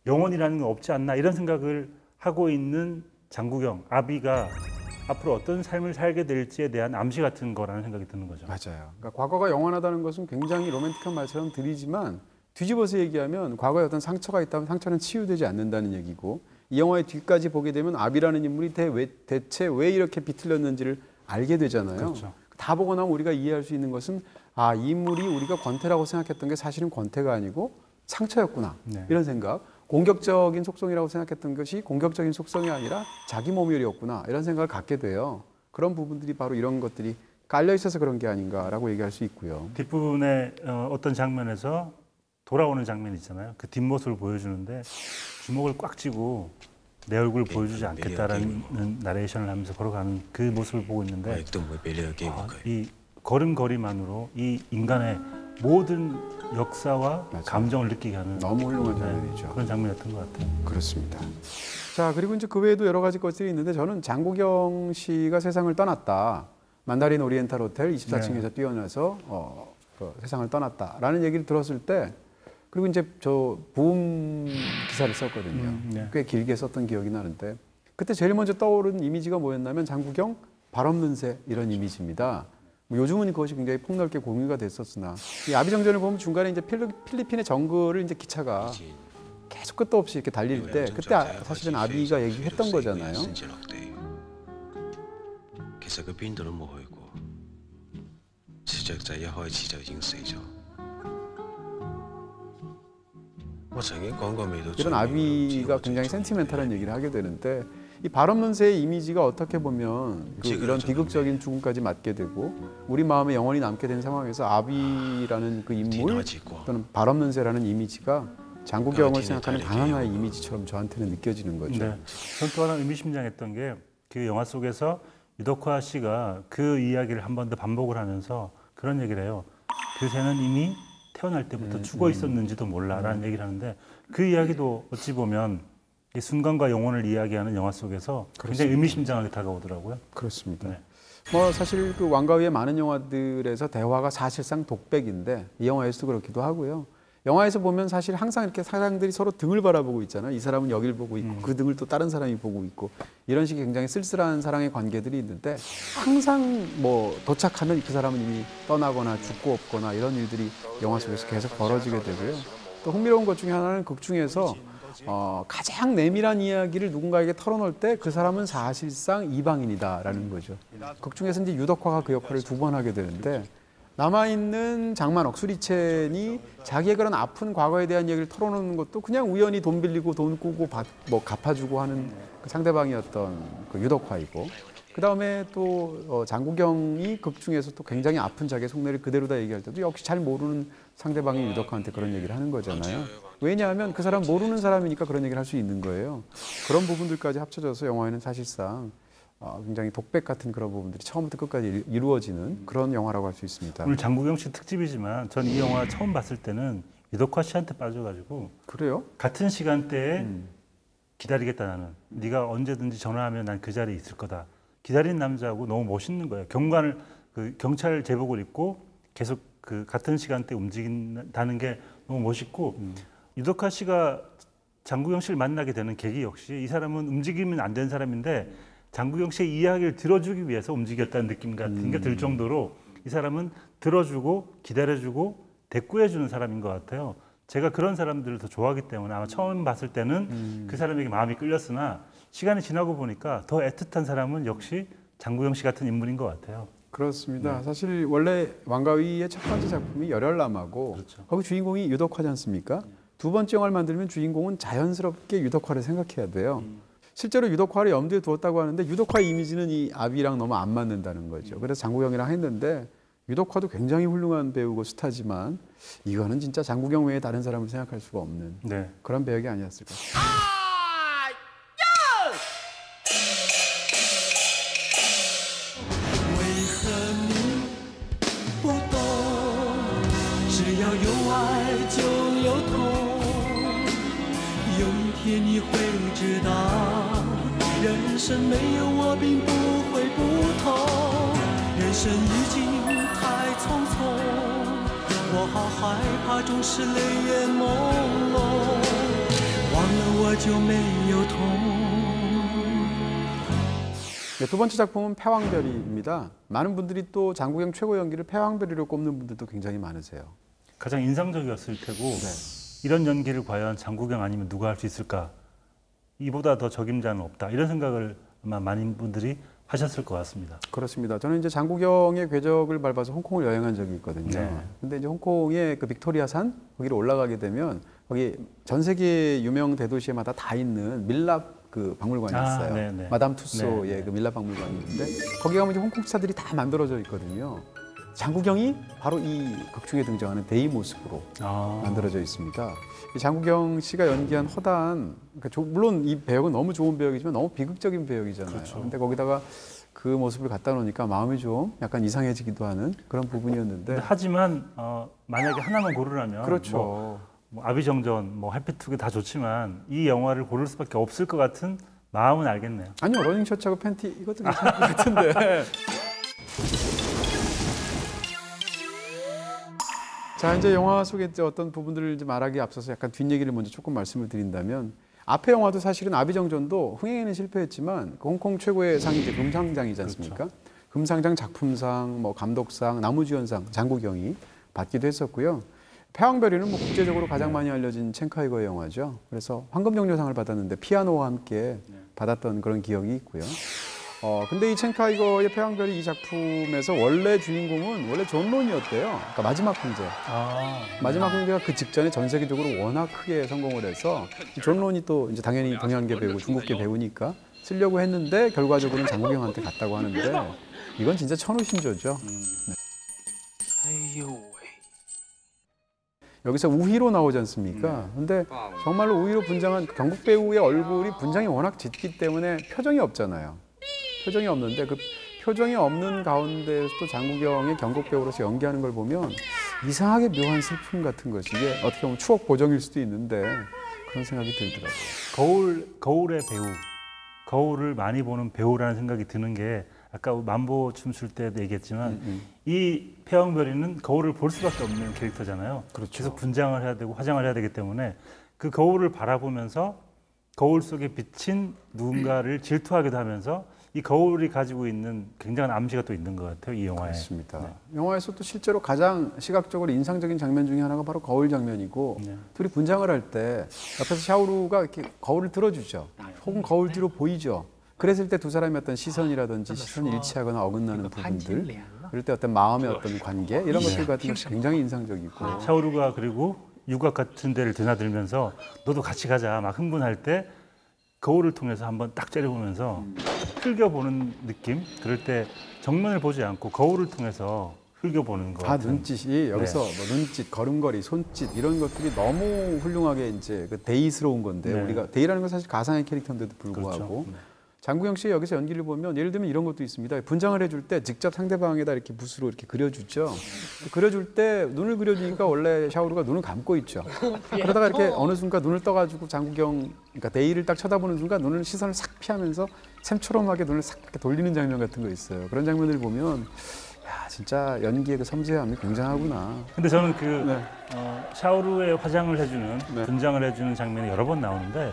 영혼이라는 건 없지 않나 이런 생각을 하고 있는 장국영, 아비가 앞으로 어떤 삶을 살게 될지에 대한 암시 같은 거라는 생각이 드는 거죠. 맞아요. 그러니까 과거가 영원하다는 것은 굉장히 로맨틱한 말처럼 들리지만 뒤집어서 얘기하면 과거에 어떤 상처가 있다면 상처는 치유되지 않는다는 얘기고 이 영화의 뒤까지 보게 되면 아비라는 인물이 대체 왜 이렇게 비틀렸는지를 알게 되잖아요. 그렇죠. 다 보고 나면 우리가 이해할 수 있는 것은 아, 이 인물이 우리가 권태라고 생각했던 게 사실은 권태가 아니고 상처였구나. 네. 이런 생각. 공격적인 속성이라고 생각했던 것이 공격적인 속성이 아니라 자기 모멸이었구나. 이런 생각을 갖게 돼요. 그런 부분들이 바로 이런 것들이 깔려 있어서 그런 게 아닌가라고 얘기할 수 있고요. 뒷부분에 어떤 장면에서 돌아오는 장면이 있잖아요. 그 뒷모습을 보여주는데 주먹을 꽉 쥐고 내 얼굴을 보여주지 않겠다라는 나레이션을 하면서 걸어가는 그 모습을 보고 있는데 이 걸음걸이만으로 이 인간의 모든 역사와 맞아요. 감정을 느끼게 하는 너무 훌륭한 장면이죠. 그런 장면이었던 것 같아요. 그렇습니다. 자, 그리고 이제 그 외에도 여러 가지 것들이 있는데 저는 장국영 씨가 세상을 떠났다. 만다린 오리엔탈 호텔 24층에서 뛰어나서 세상을 떠났다라는 얘기를 들었을 때 그리고 이제 저 부음 기사를 썼거든요. 네. 꽤 길게 썼던 기억이 나는데 그때 제일 먼저 떠오른 이미지가 뭐였냐면 장국영 발 없는 새 이런 이미지입니다. 뭐 요즘은 그것이 굉장히 폭넓게 공유가 됐었으나 이 아비정전을 보면 중간에 이제 필리핀의 정글을 이제 기차가 계속 끝도 없이 이렇게 달릴 때 그때 사실은 아비가 얘기했던 거잖아요. 其實佢邊度都冇去過，隻雀仔一開始就已經死咗。我曾經講過未到 이런 아비가 굉장히 센티멘탈한 얘기를 하게 되는데 이 발 없는 새의 이미지가 어떻게 보면 이런 비극적인 죽음까지 맞게 되고 우리 마음에 영원히 남게 된 상황에서 아비라는 그 인물 또는 발 없는 새라는 이미지가 장국영을 생각하는 강한나의 이미지처럼 저한테는 느껴지는 거죠. 네. 전 또 하나 의미심장했던 게 그 영화 속에서 유덕화 씨가 그 이야기를 한 번 더 반복을 하면서 그런 얘기를 해요. 그 새는 이미 태어날 때부터 죽어 있었는지도 몰라라는 얘기를 하는데 그 이야기도 어찌 보면 이 순간과 영혼을 이야기하는 영화 속에서 굉장히 의미심장하게 다가오더라고요. 그렇습니다. 네. 뭐 사실 그 왕가위의 많은 영화들에서 대화가 사실상 독백인데 이 영화에서도 그렇기도 하고요. 영화에서 보면 사실 항상 이렇게 사람들이 서로 등을 바라보고 있잖아요. 이 사람은 여길 보고 있고 그 등을 또 다른 사람이 보고 있고 이런 식의 굉장히 쓸쓸한 사랑의 관계들이 있는데 항상 뭐 도착하면 그 사람은 이미 떠나거나 죽고 없거나 이런 일들이 영화 속에서 계속 벌어지게 되고요. 또 흥미로운 것 중에 하나는 극 중에서 가장 내밀한 이야기를 누군가에게 털어놓을 때 그 사람은 사실상 이방인이다라는 거죠. 극 중에서 이제 유덕화가 그 역할을 2번 하게 되는데 남아있는 장만옥, 수리첸이 자기의 그런 아픈 과거에 대한 얘기를 털어놓는 것도 그냥 우연히 돈 빌리고 돈 꾸고 뭐 갚아주고 하는 그 상대방이었던 그 유덕화이고 그 다음에 또 장국영이 극 중에서 또 굉장히 아픈 자기의 속내를 그대로 다 얘기할 때도 역시 잘 모르는 상대방이 유덕화한테 그런 얘기를 하는 거잖아요. 왜냐하면 그 사람 모르는 사람이니까 그런 얘기를 할 수 있는 거예요. 그런 부분들까지 합쳐져서 영화에는 사실상 굉장히 독백 같은 그런 부분들이 처음부터 끝까지 이루어지는 그런 영화라고 할 수 있습니다. 오늘 장국영 씨 특집이지만 전 이 영화 처음 봤을 때는 유덕화 씨한테 빠져가지고 그래요? 같은 시간대에 기다리겠다 나는. 네가 언제든지 전화하면 난 그 자리에 있을 거다. 기다리는 남자하고 너무 멋있는 거예요. 경관을 그 경찰 제복을 입고 계속 그 같은 시간대에 움직인다는 게 너무 멋있고 유덕화 씨가 장국영 씨를 만나게 되는 계기 역시 이 사람은 움직이면 안 되는 사람인데 장국영 씨의 이야기를 들어주기 위해서 움직였다는 느낌 같은 게 들 정도로 이 사람은 들어주고 기다려주고 대꾸해주는 사람인 것 같아요. 제가 그런 사람들을 더 좋아하기 때문에 아마 처음 봤을 때는 그 사람에게 마음이 끌렸으나 시간이 지나고 보니까 더 애틋한 사람은 역시 장구경 씨 같은 인물인 것 같아요. 그렇습니다. 사실 원래 왕가위의 첫 번째 작품이 열혈남하고 그렇죠. 거기 주인공이 유덕화지 않습니까? 두 번째 영화를 만들면 주인공은 자연스럽게 유덕화를 생각해야 돼요. 실제로 유덕화를 염두에 두었다고 하는데 유덕화의 이미지는 이 아비랑 너무 안 맞는다는 거죠. 그래서 장구경이랑 했는데 유덕화도 굉장히 훌륭한 배우고 스타지만 이거는 진짜 장구경 외에 다른 사람을 생각할 수가 없는 네. 그런 배역이 아니었을까. 不懂，只要有爱就有痛。有一天你会知道，人生没有我并不会不同。人生已经太匆匆，我好害怕总是泪眼朦胧，忘了我就没有痛。 네, 두 번째 작품은 패왕별이입니다. 많은 분들이 또 장구경 최고 연기를 패왕별이로 꼽는 분들도 굉장히 많으세요. 가장 인상적이었을 테고 이런 연기를 과연 장구경 아니면 누가 할 수 있을까? 이보다 더 적임자는 없다. 이런 생각을 아마 많은 분들이 하셨을 것 같습니다. 그렇습니다. 저는 이제 장구경의 궤적을 밟아서 홍콩을 여행한 적이 있거든요. 네. 근데 이제 홍콩의 그 빅토리아 산 거기를 올라가게 되면 거기 전 세계 유명 대도시마다 다 있는 밀랍 그 박물관이 있어요. 네네. 마담 투소의 네, 네. 그 밀랍 박물관이 있는데 거기 가면 이제 홍콩 스타들이 다 만들어져 있거든요. 장구경이 바로 이 극중에 등장하는 데이 모습으로 만들어져 있습니다. 이 장구경 씨가 연기한 허단, 그러니까 물론 이 배역은 너무 좋은 배역이지만 너무 비극적인 배역이잖아요. 그렇죠. 근데 거기다가 그 모습을 갖다 놓으니까 마음이 좀 약간 이상해지기도 하는 그런 부분이었는데. 하지만 만약에 하나만 고르라면 그렇죠. 뭐 아비정전, 뭐 해피투게 다 좋지만 이 영화를 고를 수밖에 없을 것 같은 마음은 알겠네요. 아니요, 러닝셔츠하고 팬티 이것도 괜찮을 것 같은데. 자, 이제 영화 속에 이제 어떤 부분들을 이제 말하기에 앞서서 약간 뒷얘기를 먼저 조금 말씀을 드린다면 앞에 영화도 사실은 아비정전도 흥행에는 실패했지만 그 홍콩 최고의 상이 이제 금상장이지 않습니까? 그렇죠. 금상장 작품상, 뭐 감독상, 나무주연상 장구경이 받기도 했었고요. 패왕별이는 뭐 국제적으로 가장 많이 알려진 첸카이거의 영화죠. 그래서 황금종려상을 받았는데 피아노와 함께 받았던 그런 기억이 있고요. 근데 이 첸카이거의 패왕별이 이 작품에서 원래 주인공은 원래 존 론이었대요. 그러니까 마지막 황제. 마지막 황제가 그 직전에 전 세계적으로 워낙 크게 성공을 해서 존 론이 또 이제 당연히 동양계 배우고 중국계 배우니까 쓰려고 했는데 결과적으로는 장구경한테 갔다고 하는데 이건 진짜 천우신조죠. 네. 여기서 우희로 나오지 않습니까? 근데 정말로 우희로 분장한 경국 배우의 얼굴이 분장이 워낙 짙기 때문에 표정이 없잖아요. 표정이 없는데 그 표정이 없는 가운데서 또 장구경의 경국 배우로서 연기하는 걸 보면 이상하게 묘한 슬픔 같은 것이 이게 어떻게 보면 추억 보정일 수도 있는데 그런 생각이 들더라고요. 거울의 배우, 거울을 많이 보는 배우라는 생각이 드는 게 아까 만보 춤출 때도 얘기했지만 이 패왕별이는 거울을 볼 수밖에 없는 캐릭터잖아요. 그렇죠. 그래서 분장을 해야 되고 화장을 해야 되기 때문에 그 거울을 바라보면서 거울 속에 비친 누군가를 질투하기도 하면서 이 거울이 가지고 있는 굉장한 암시가 또 있는 것 같아요, 이 영화에. 그렇습니다. 네. 영화에서 또 실제로 가장 시각적으로 인상적인 장면 중에 하나가 바로 거울 장면이고 둘이 분장을 할 때 옆에서 샤오루가 이렇게 거울을 들어주죠. 혹은 거울 뒤로 보이죠. 그랬을 때 두 사람의 어떤 시선이라든지 시선이 일치하거나 어긋나는 부분들, 그럴 때 어떤 마음의 어떤 관계 이런 것들 같은 것이 굉장히 인상적이고. 샤오루가 그리고 육각 같은 데를 드나들면서 너도 같이 가자 막 흥분할 때 거울을 통해서 한번 딱 째려보면서 흘겨보는 느낌? 그럴 때 정면을 보지 않고 거울을 통해서 흘겨보는 거. 다 눈짓이 여기서 뭐 눈짓, 걸음걸이, 손짓 이런 것들이 너무 훌륭하게 이제 그 데이스러운 건데 우리가 데이라는 건 사실 가상의 캐릭터인데도 불구하고 그렇죠. 장구경 씨의 여기서 연기를 보면 예를 들면 이런 것도 있습니다. 분장을 해줄 때 직접 상대방에다 이렇게 붓으로 이렇게 그려주죠. 그려줄 때 눈을 그려주니까 원래 샤오루가 눈을 감고 있죠. 그러다가 이렇게 어느 순간 눈을 떠가지고 장구경, 그러니까 데이를 딱 쳐다보는 순간 눈을 시선을 싹 피하면서 샘초롬하게 눈을 싹 이렇게 돌리는 장면 같은 거 있어요. 그런 장면을 보면 야 진짜 연기의 그 섬세함이 굉장하구나. 근데 저는 그 샤오루의 화장을 해주는 분장을 해주는 장면이 여러 번 나오는데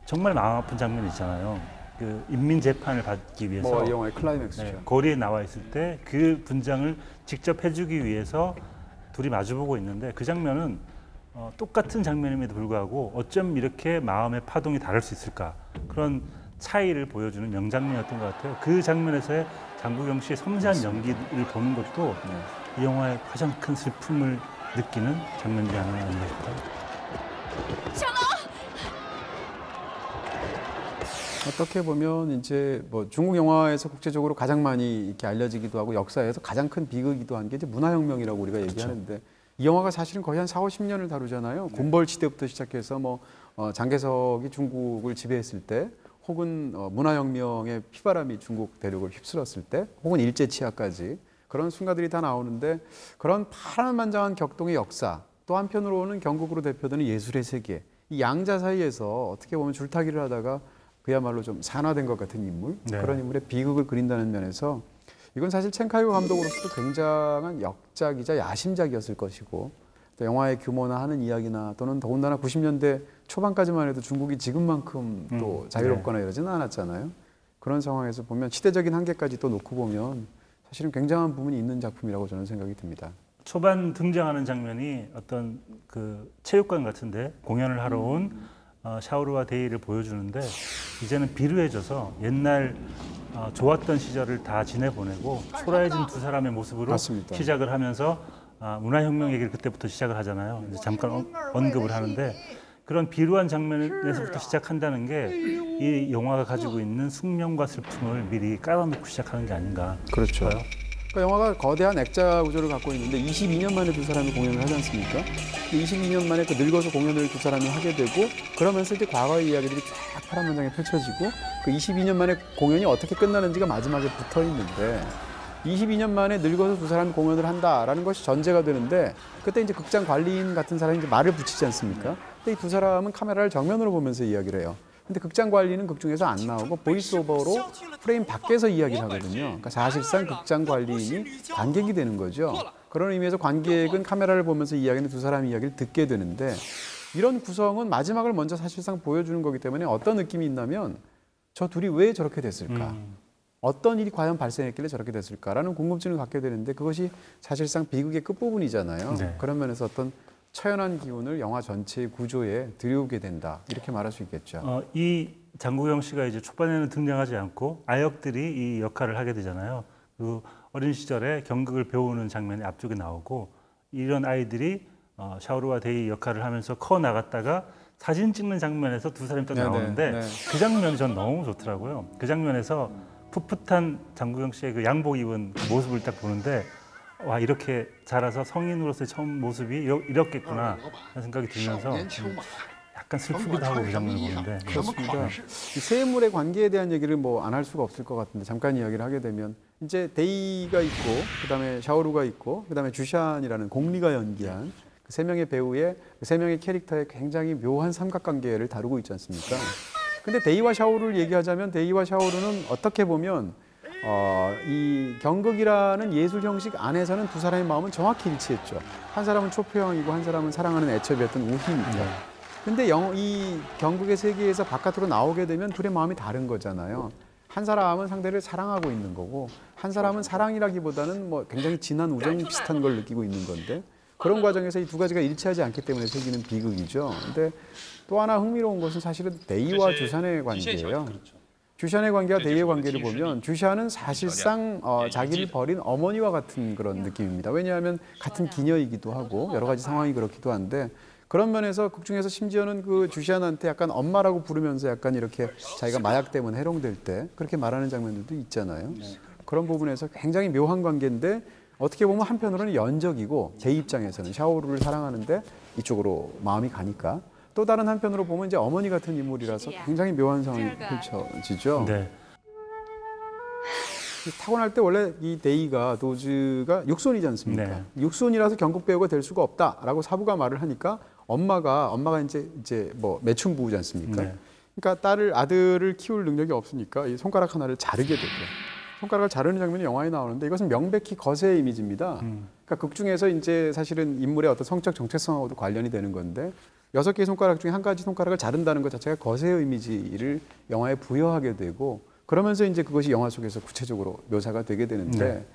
정말 마음 아픈 장면이 있잖아요. 그 인민 재판을 받기 위해서 뭐 이 영화의 클라이맥스죠. 네, 거리에 나와 있을 때 그 분장을 직접 해주기 위해서 둘이 마주보고 있는데 그 장면은 똑같은 장면임에도 불구하고 어쩜 이렇게 마음의 파동이 다를 수 있을까 그런 차이를 보여주는 명장면이었던 것 같아요. 그 장면에서의 장국영 씨의 섬세한 연기를 보는 것도 이 영화의 가장 큰 슬픔을 느끼는 장면 중 하나가 아닌가 싶어요. 어떻게 보면 이제 뭐 중국 영화에서 국제적으로 가장 많이 이렇게 알려지기도 하고 역사에서 가장 큰 비극이기도 한 게 이제 문화혁명이라고 우리가 얘기하는데 이 영화가 사실은 거의 한 4, 50년을 다루잖아요. 군벌 시대부터 시작해서 뭐 장개석이 중국을 지배했을 때 혹은 문화혁명의 피바람이 중국 대륙을 휩쓸었을 때 혹은 일제 치하까지 그런 순간들이 다 나오는데 그런 파란만장한 격동의 역사 또 한편으로는 경극으로 대표되는 예술의 세계 이 양자 사이에서 어떻게 보면 줄타기를 하다가 그야말로 좀 산화된 것 같은 인물 그런 인물의 비극을 그린다는 면에서 이건 사실 첸카이호 감독으로서도 굉장한 역작이자 야심작이었을 것이고 또 영화의 규모나 하는 이야기나 또는 더군다나 90년대 초반까지만 해도 중국이 지금만큼 또 자유롭거나 이러지는 않았잖아요. 그런 상황에서 보면 시대적인 한계까지 또 놓고 보면 사실은 굉장한 부분이 있는 작품이라고 저는 생각이 듭니다. 초반 등장하는 장면이 어떤 그 체육관 같은데 공연을 하러 온 샤오루와 데이를 보여주는데 이제는 비루해져서 옛날 좋았던 시절을 다 지내보내고 초라해진 두 사람의 모습으로 맞습니다. 시작을 하면서 문화혁명 얘기를 그때부터 시작을 하잖아요. 이제 잠깐 언급을 하는데 그런 비루한 장면에서부터 시작한다는 게 이 영화가 가지고 있는 숙명과 슬픔을 미리 깔아놓고 시작하는 게 아닌가 그렇죠. 싶어요. 그러니까 영화가 거대한 액자 구조를 갖고 있는데 22년 만에 두 사람이 공연을 하지 않습니까? 22년 만에 그 늙어서 공연을 두 사람이 하게 되고 그러면서 이제 과거의 이야기들이 쫙 파란만장에 펼쳐지고 그 22년 만에 공연이 어떻게 끝나는지가 마지막에 붙어 있는데 22년 만에 늙어서 두 사람이 공연을 한다라는 것이 전제가 되는데 그때 이제 극장 관리인 같은 사람이 이제 말을 붙이지 않습니까? 근데 이 두 사람은 카메라를 정면으로 보면서 이야기를 해요. 근데 극장 관리는 극중에서 안 나오고 보이스오버로 프레임 밖에서 이야기를 하거든요. 그러니까 사실상 극장 관리인이 관객이 되는 거죠. 그런 의미에서 관객은 카메라를 보면서 이야기는 두 사람의 이야기를 듣게 되는데 이런 구성은 마지막을 먼저 사실상 보여주는 거기 때문에 어떤 느낌이 있냐면 저 둘이 왜 저렇게 됐을까? 어떤 일이 과연 발생했길래 저렇게 됐을까라는 궁금증을 갖게 되는데 그것이 사실상 비극의 끝부분이잖아요. 네. 그런 면에서 어떤 처연한 기운을 영화 전체의 구조에 들여오게 된다. 이렇게 말할 수 있겠죠. 이 장국영 씨가 이제 초반에는 등장하지 않고 아역들이 이 역할을 하게 되잖아요. 그 어린 시절에 경극을 배우는 장면이 앞쪽에 나오고 이런 아이들이 샤오루와 데이 역할을 하면서 커 나갔다가 사진 찍는 장면에서 두 사람이 딱 나오는데 그 장면이 전 너무 좋더라고요. 그 장면에서 풋풋한 장국영 씨의 그 양복 입은 그 모습을 딱 보는데 와 이렇게 자라서 성인으로서의 처음 모습이 이렇겠구나 하는 생각이 들면서 약간 슬프기도 하고 그 장면을 보는데 그렇습니다. 이 세 인물의 관계에 대한 얘기를 뭐 안 할 수가 없을 것 같은데 잠깐 이야기를 하게 되면 이제 데이가 있고 그다음에 샤오루가 있고 그다음에 주샨이라는 공리가 연기한 그 세 명의 배우의 그 세 명의 캐릭터의 굉장히 묘한 삼각관계를 다루고 있지 않습니까? 근데 데이와 샤오루를 얘기하자면 데이와 샤오루는 어떻게 보면 이 경극이라는 예술 형식 안에서는 두 사람의 마음은 정확히 일치했죠. 한 사람은 초표형이고 한 사람은 사랑하는 애첩이었던 우희입니다. 근데 이 경극의 세계에서 바깥으로 나오게 되면 둘의 마음이 다른 거잖아요. 한 사람은 상대를 사랑하고 있는 거고 한 사람은 사랑이라기보다는 뭐 굉장히 진한 우정 비슷한 걸 느끼고 있는 건데 그런 과정에서 이 두 가지가 일치하지 않기 때문에 생기는 비극이죠. 근데 또 하나 흥미로운 것은 사실은 데이와 주샨의 관계예요. 주샨의 관계와 데이의 관계를 보면 주샨은 사실상 자기를 버린 어머니와 같은 그런 느낌입니다. 왜냐하면 같은 기녀이기도 하고 여러 가지 상황이 그렇기도 한데 그런 면에서 극 중에서 심지어는 그 주샨한테 약간 엄마라고 부르면서 약간 이렇게 자기가 마약 때문에 해롱될 때 그렇게 말하는 장면들도 있잖아요. 그런 부분에서 굉장히 묘한 관계인데 어떻게 보면 한편으로는 연적이고 데이 입장에서는 샤오루를 사랑하는데 이쪽으로 마음이 가니까 또 다른 한편으로 보면 이제 어머니 같은 인물이라서 굉장히 묘한 상황이 펼쳐지죠. 네. 타고날 때 원래 이 데이가 도즈가 육손이지 않습니까? 네. 육손이라서 경극 배우가 될 수가 없다라고 사부가 말을 하니까 엄마가 이제 뭐 매춘부지 않습니까? 네. 그러니까 아들을 키울 능력이 없으니까 이 손가락 하나를 자르게 되고 손가락을 자르는 장면이 영화에 나오는데 이것은 명백히 거세의 이미지입니다. 그러니까 극 중에서 이제 사실은 인물의 어떤 성적 정체성하고도 관련이 되는 건데 6개의 손가락 중에 한 가지 손가락을 자른다는 것 자체가 거세의 이미지를 영화에 부여하게 되고 그러면서 이제 그것이 영화 속에서 구체적으로 묘사가 되게 되는데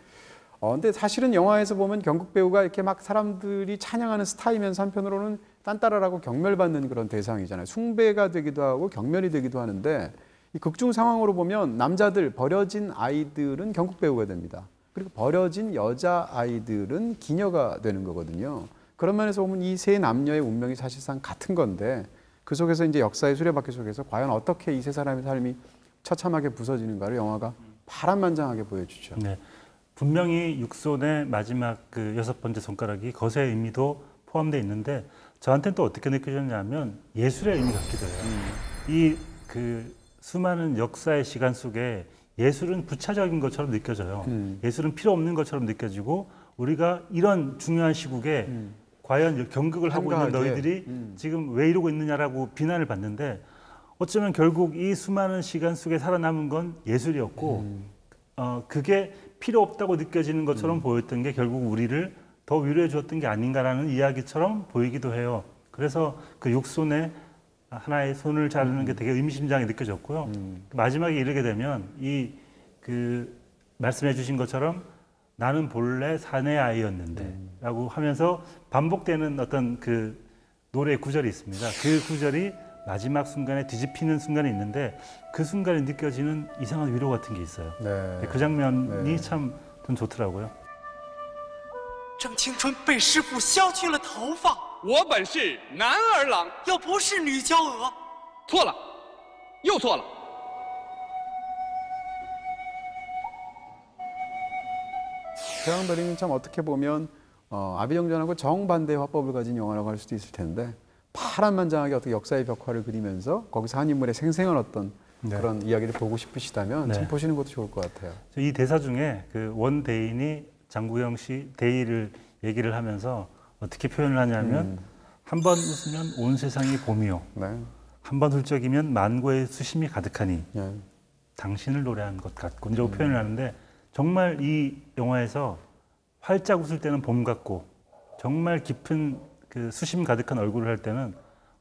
근데 사실은 영화에서 보면 경극 배우가 이렇게 막 사람들이 찬양하는 스타이면서 한편으로는 딴따라라고 경멸받는 그런 대상이잖아요. 숭배가 되기도 하고 경멸이 되기도 하는데 이 극중 상황으로 보면 남자들 버려진 아이들은 경국 배우가 됩니다. 그리고 버려진 여자 아이들은 기녀가 되는 거거든요. 그런 면에서 보면 이 세 남녀의 운명이 사실상 같은 건데 그 속에서 이제 역사의 수레바퀴 속에서 과연 어떻게 이 세 사람의 삶이 처참하게 부서지는가를 영화가 파란만장하게 보여주죠. 네. 분명히 육손의 마지막 그 6번째 손가락이 거세의 의미도 포함되어 있는데 저한테는 또 어떻게 느껴졌냐면 예술의 의미 같기도 해요. 이 그 수많은 역사의 시간 속에 예술은 부차적인 것처럼 느껴져요. 예술은 필요 없는 것처럼 느껴지고 우리가 이런 중요한 시국에 과연 경극을 하고 있는 너희들이 지금 왜 이러고 있느냐라고 비난을 받는데 어쩌면 결국 이 수많은 시간 속에 살아남은 건 예술이었고 그게 필요 없다고 느껴지는 것처럼 보였던 게 결국 우리를 더 위로해 주었던 게 아닌가라는 이야기처럼 보이기도 해요. 그래서 그 육손에 하나의 손을 자르는 게 되게 의미심장하게 느껴졌고요. 마지막에 이르게 되면 이 그 말씀해 주신 것처럼 나는 본래 사내 아이였는데 라고 하면서 반복되는 어떤 그 노래 구절이 있습니다. 그 구절이 마지막 순간에 뒤집히는 순간이 있는데 그 순간에 느껴지는 이상한 위로 같은 게 있어요. 네. 그 장면이 참 좀 좋더라고요. 郑青春被师傅削去了头发，我本是男儿郎，又不是女娇娥。错了，又错了。 태양별이는 참 어떻게 보면 아비정전하고 정반대의 화법을 가진 영화라고 할 수도 있을 텐데 파란만장하게 어떻게 역사의 벽화를 그리면서 거기서 한 인물의 생생한 어떤 그런 이야기를 보고 싶으시다면 참 보시는 것도 좋을 것 같아요. 이 대사 중에 그 원대인이 장구경 씨 대의를 얘기를 하면서 어떻게 표현을 하냐면 한 번 웃으면 온 세상이 봄이요. 네. 한 번 훌쩍이면 만고의 수심이 가득하니 네. 당신을 노래한 것 같고 이라고 표현을 하는데 정말 이 영화에서 활짝 웃을 때는 봄 같고 정말 깊은 그 수심 가득한 얼굴을 할 때는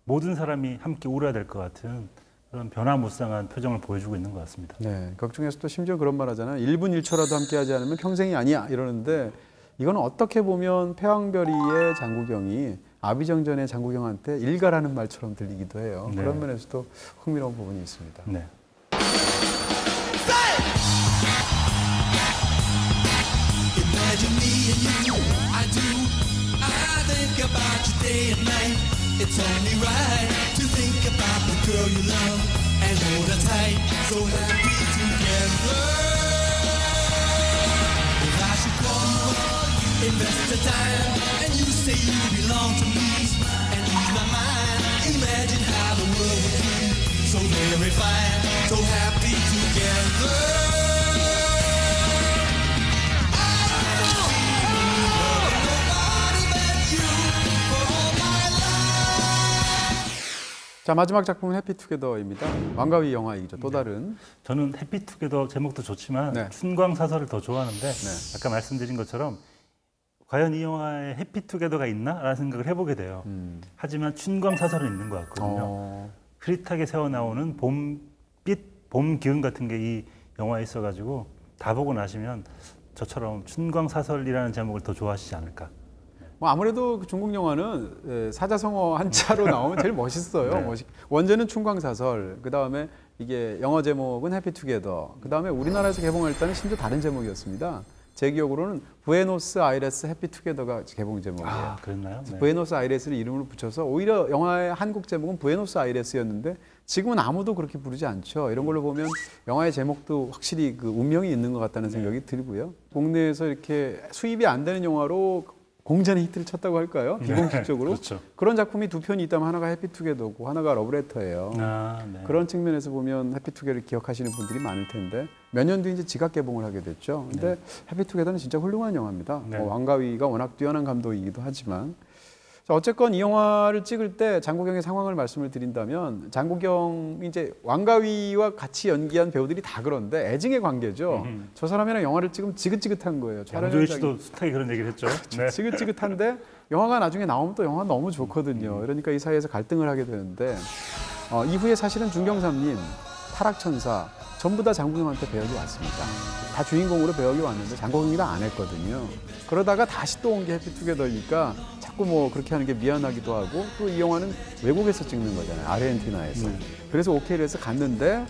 모든 사람이 함께 울어야 될 것 같은 그런 변화무쌍한 표정을 보여주고 있는 것 같습니다. 네, 극중에서 또 심지어 그런 말 하잖아요. 1분 1초라도 함께하지 않으면 평생이 아니야 이러는데 이건 어떻게 보면 패왕별이의 장구경이 아비정전의 장구경한테 일가라는 말처럼 들리기도 해요. 네. 그런 면에서도 흥미로운 부분이 있습니다. 네. Imagine me and you, I do. I think about you day and night. It's only right to think about the girl you love and hold her tight. So happy together. If I should call you up, invest the time, and you say you belong to me, and ease my mind. Imagine how the world would be so very fine, so happy together. 자, 마지막 작품은 해피투게더입니다. 왕가위 영화이죠. 또 다른. 저는 해피투게더 제목도 좋지만 네. 춘광사설을 더 좋아하는데 네. 아까 말씀드린 것처럼 과연 이 영화에 해피투게더가 있나? 라는 생각을 해보게 돼요. 하지만 춘광사설은 있는 것 같거든요. 흐릿하게 새어나오는 봄빛, 봄 기운 같은 게 이 영화에 있어가지고 다 보고 나시면 저처럼 춘광사설이라는 제목을 더 좋아하시지 않을까. 뭐 아무래도 그 중국 영화는 사자성어 한자로 나오면 제일 멋있어요. 네. 원제는 춘광사설, 그 다음에 이게 영어 제목은 해피투게더, 그 다음에 우리나라에서 개봉할 때는 심지어 다른 제목이었습니다. 제 기억으로는 부에노스 아이레스 해피투게더가 개봉 제목이에요. 아, 그랬나요? 네. 부에노스 아이레스를 이름으로 붙여서 오히려 영화의 한국 제목은 부에노스 아이레스였는데 지금은 아무도 그렇게 부르지 않죠. 이런 걸로 보면 영화의 제목도 확실히 그 운명이 있는 것 같다는 생각이 들고요. 국내에서 이렇게 수입이 안 되는 영화로 공전의 히트를 쳤다고 할까요? 비공식적으로. 그렇죠. 그런 작품이 두 편이 있다면 하나가 해피투게더고 하나가 러브레터예요. 아, 네. 그런 측면에서 보면 해피투게더를 기억하시는 분들이 많을 텐데 몇 년 뒤에 이제 지각 개봉을 하게 됐죠. 근데 해피투게더는 진짜 훌륭한 영화입니다. 네. 왕가위가 워낙 뛰어난 감독이기도 하지만 자, 어쨌건 이 영화를 찍을 때 장국영의 상황을 말씀을 드린다면 장국영이 이제 왕가위와 같이 연기한 배우들이 다 그런데 애증의 관계죠. 저 사람이랑 영화를 찍으면 지긋지긋한 거예요. 양조위 씨도 숱하게 그런 얘기를 했죠. 네. 지긋지긋한데 영화가 나중에 나오면 또 영화 너무 좋거든요. 그러니까 이 사이에서 갈등을 하게 되는데 이후에 사실은 중경삼님, 타락천사 전부 다 장국영한테 배역이 왔습니다. 다 주인공으로 배역이 왔는데 장국영이랑 안 했거든요. 그러다가 다시 또 온 게 해피투게더니까 자꾸 뭐 그렇게 하는 게 미안하기도 하고 또 이 영화는 외국에서 찍는 거잖아요. 아르헨티나에서. 그래서 오케이를 해서 갔는데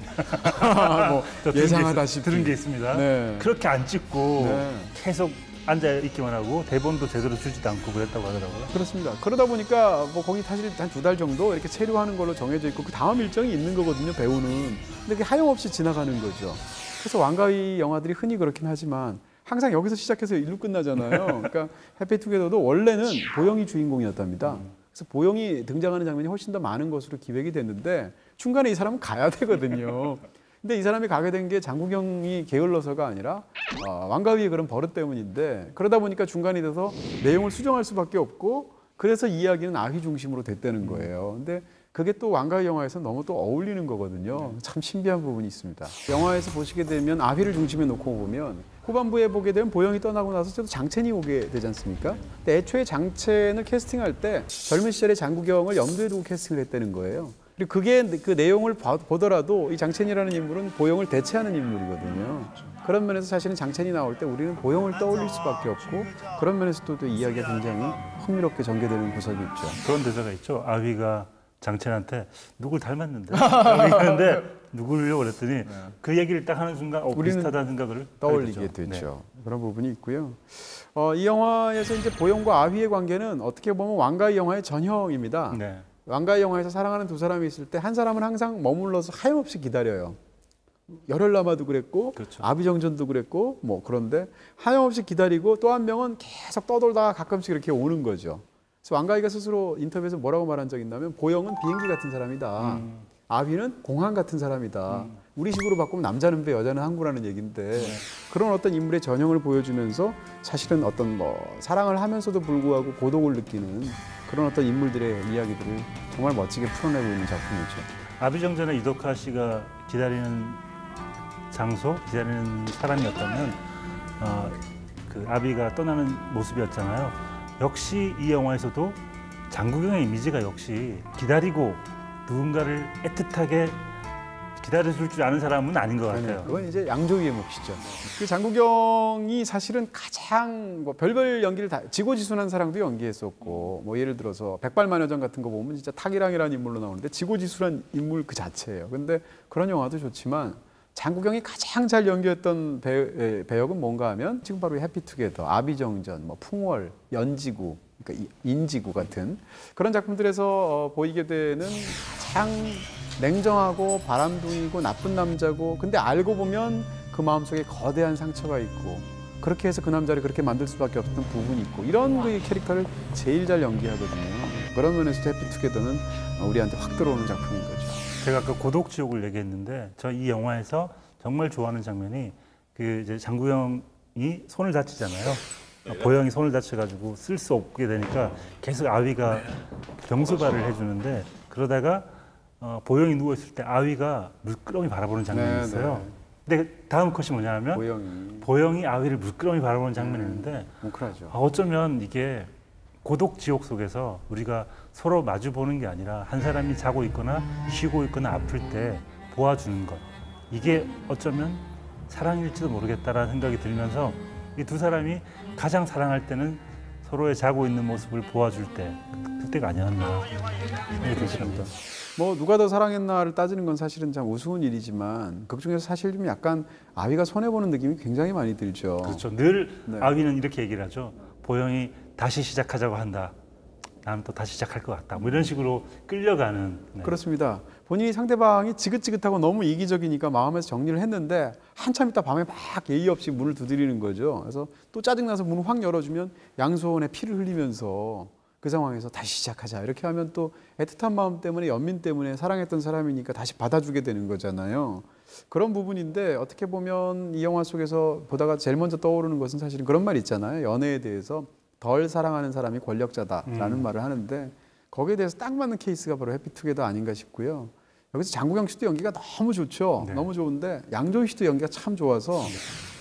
뭐 예상하다시피 들은 게 있습니다. 네. 그렇게 안 찍고 네. 계속 앉아 있기만 하고 대본도 제대로 주지도 않고 그랬다고 하더라고요. 그렇습니다. 그러다 보니까 뭐 거기 사실 한 2달 정도 이렇게 체류하는 걸로 정해져 있고 그 다음 일정이 있는 거거든요, 배우는. 근데 그게 하염없이 지나가는 거죠. 그래서 왕가위 영화들이 흔히 그렇긴 하지만 항상 여기서 시작해서 일로 끝나잖아요. 그러니까 해피투게더도 원래는 보영이 주인공이었답니다. 그래서 보영이 등장하는 장면이 훨씬 더 많은 것으로 기획이 됐는데 중간에 이 사람은 가야 되거든요. 근데 이 사람이 가게 된 게 장국영이 게을러서가 아니라 왕가위의 그런 버릇 때문인데 그러다 보니까 중간이 돼서 내용을 수정할 수밖에 없고 그래서 이야기는 아휘 중심으로 됐다는 거예요. 근데 그게 또 왕가위 영화에서 너무 또 어울리는 거거든요. 참 신비한 부분이 있습니다. 영화에서 보시게 되면 아휘를 중심에 놓고 보면 후반부에 보게 되면 보영이 떠나고 나서 또 장첸이 오게 되지 않습니까? 근데 애초에 장첸을 캐스팅할 때 젊은 시절의 장국영을 염두에 두고 캐스팅을 했다는 거예요. 그리고 그게 그 내용을 보더라도 이 장첸이라는 인물은 보영을 대체하는 인물이거든요. 그런 면에서 사실은 장첸이 나올 때 우리는 보영을 떠올릴 수밖에 없고 그런 면에서도 또 이야기가 굉장히 흥미롭게 전개되는 구석이 있죠. 그런 대사가 있죠. 아휘가 장첸한테 누굴 닮았는데 하는데 누구를요 그랬더니 그 얘기를 딱 하는 순간 우리는 비슷하다는 생각을 떠올리게 되죠. 되죠. 네. 그런 부분이 있고요. 이 영화에서 이제 보영과 아휘의 관계는 어떻게 보면 왕가위 영화의 전형입니다. 네. 왕가위 영화에서 사랑하는 두 사람이 있을 때 한 사람은 항상 머물러서 하염없이 기다려요. 열혈남아도 그랬고 그렇죠. 아비정전도 그랬고 뭐 그런데 하염없이 기다리고 또 한 명은 계속 떠돌다가 가끔씩 이렇게 오는 거죠. 그래서 왕가위가 스스로 인터뷰에서 뭐라고 말한 적이 있냐면 보영은 비행기 같은 사람이다. 아휘는 공항 같은 사람이다. 우리 식으로 바꾸면 남자는 배, 여자는 항구라는 얘기인데 그런 어떤 인물의 전형을 보여주면서 사실은 어떤 뭐 사랑을 하면서도 불구하고 고독을 느끼는 그런 어떤 인물들의 이야기들을 정말 멋지게 풀어내고 있는 작품이죠. 아비정전의 이덕화 씨가 기다리는 장소, 기다리는 사람이었다면 그 아비가 떠나는 모습이었잖아요. 역시 이 영화에서도 장국영의 이미지가 역시 기다리고 누군가를 애틋하게 기다려줄 줄 아는 사람은 아닌 것 같아요. 그건 이제 양조위의 몫이죠. 그 장국영이 사실은 가장 뭐 별별 연기를 다 지고지순한 사랑도 연기했었고 뭐 예를 들어서 백발마녀전 같은 거 보면 진짜 탁이랑이라는 인물로 나오는데 지고지순한 인물 그 자체예요. 근데 그런 영화도 좋지만 장국영이 가장 잘 연기했던 배역은 뭔가 하면 지금 바로 해피투게더, 아비정전, 뭐 풍월, 연지구, 그러니까 인지구 같은 그런 작품들에서 보이게 되는 가장 냉정하고 바람둥이고 나쁜 남자고 근데 알고 보면 그 마음속에 거대한 상처가 있고 그렇게 해서 그 남자를 그렇게 만들 수밖에 없었던 부분이 있고 이런 그 캐릭터를 제일 잘 연기하거든요. 그런 면에서 해피투게더는 우리한테 확 들어오는 작품인 거죠. 제가 아까 고독지옥을 얘기했는데 저 이 영화에서 정말 좋아하는 장면이 그 이제 장국영이 손을 다치잖아요. 보영이 손을 다쳐가지고 쓸 수 없게 되니까 계속 아휘가 병수발을 해주는데 그러다가 보영이 누워있을 때 아휘가 물끄러미 바라보는 장면이 있어요. 근데 다음 컷이 뭐냐면 보영이 아휘를 물끄러미 바라보는 장면이 있는데 어쩌면 이게 고독지옥 속에서 우리가 서로 마주보는 게 아니라 한 사람이 자고 있거나 쉬고 있거나 아플 때 도와주는 것 이게 어쩌면 사랑일지도 모르겠다라는 생각이 들면서 이 두 사람이 가장 사랑할 때는 서로의 자고 있는 모습을 보아줄 때 그때가 아니었나 생각이 드십니다. 뭐 누가 더 사랑했나를 따지는 건 사실은 참 우스운 일이지만 극 중에서 사실 좀 약간 아휘가 손해보는 느낌이 굉장히 많이 들죠. 그렇죠. 늘 아휘는 이렇게 얘기를 하죠. 보영이 다시 시작하자고 한다. 나는 또 다시 시작할 것 같다. 뭐 이런 식으로 끌려가는. 네. 그렇습니다. 본인이 상대방이 지긋지긋하고 너무 이기적이니까 마음에서 정리를 했는데 한참 있다 밤에 막 예의 없이 문을 두드리는 거죠. 그래서 또 짜증나서 문을 확 열어주면 양소원에 피를 흘리면서 그 상황에서 다시 시작하자. 이렇게 하면 또 애틋한 마음 때문에 연민 때문에 사랑했던 사람이니까 다시 받아주게 되는 거잖아요. 그런 부분인데 어떻게 보면 이 영화 속에서 보다가 제일 먼저 떠오르는 것은 사실은 그런 말 있잖아요. 연애에 대해서 덜 사랑하는 사람이 권력자다라는 말을 하는데 거기에 대해서 딱 맞는 케이스가 바로 해피투게더 아닌가 싶고요. 여기서 장국영 씨도 연기가 너무 좋죠. 너무 좋은데 양조위 씨도 연기가 참 좋아서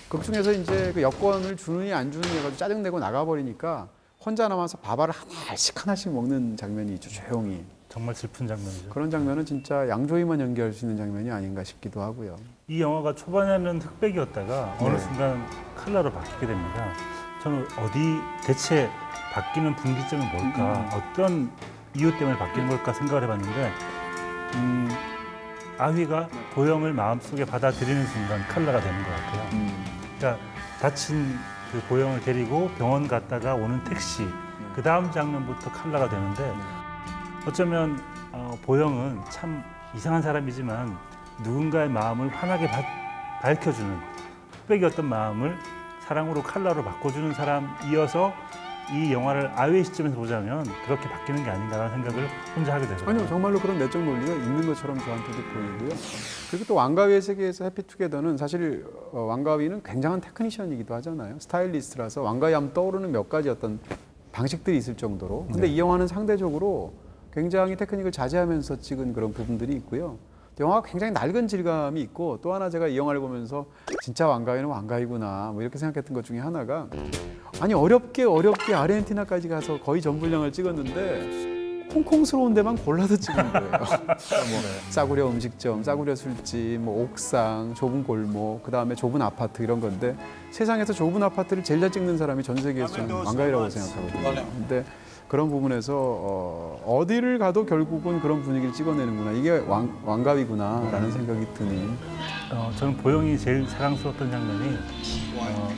극 중에서 이제 그 여권을 주느니 안 주느니 해가지고 짜증내고 나가버리니까 혼자 남아서 밥알을 하나씩 먹는 장면이 있죠. 조용히. 정말 슬픈 장면이죠. 그런 장면은 진짜 양조위만 연기할 수 있는 장면이 아닌가 싶기도 하고요. 이 영화가 초반에는 흑백이었다가 어느 순간 컬러로 바뀌게 됩니다. 저는 대체 바뀌는 분기점이 뭘까? 어떤 이유 때문에 바뀌는 걸까 생각을 해봤는데 아휘가 보영을 마음속에 받아들이는 순간 칼라가 되는 것 같아요. 그러니까 다친 그 보영을 데리고 병원 갔다가 오는 택시 그 다음 장면부터 칼라가 되는데 어쩌면 보영은 참 이상한 사람이지만 누군가의 마음을 환하게 밝혀주는 흑백이었던 마음을 사랑으로 칼라로 바꿔주는 사람이어서 이 영화를 아휘의 시점에서 보자면 그렇게 바뀌는 게 아닌가라는 생각을 혼자 하게 되더라고요. 아니요, 정말로 그런 내적 논리가 있는 것처럼 저한테도 보이고요. 그리고 또 왕가위의 세계에서 해피투게더는 사실 왕가위는 굉장한 테크니션이기도 하잖아요. 스타일리스트라서 왕가위 하면 떠오르는 몇 가지 어떤 방식들이 있을 정도로. 근데 이 영화는 상대적으로 굉장히 테크닉을 자제하면서 찍은 그런 부분들이 있고요. 영화가 굉장히 낡은 질감이 있고 또 하나 제가 이 영화를 보면서 진짜 왕가위는 왕가위구나 뭐 이렇게 생각했던 것 중에 하나가 아니 어렵게 아르헨티나까지 가서 거의 전 분량을 찍었는데 홍콩스러운 데만 골라서 찍은 거예요. 뭐 싸구려 음식점, 싸구려 술집, 뭐 옥상, 좁은 골목, 그다음에 좁은 아파트 이런 건데 세상에서 좁은 아파트를 제일 잘 찍는 사람이 전 세계에서 저는 왕가위라고 생각하거든요. 근데 그런 부분에서 어디를 가도 결국은 그런 분위기를 찍어내는구나. 이게 왕가위구나라는 생각이 드는. 저는 보영이 제일 사랑스러웠던 장면이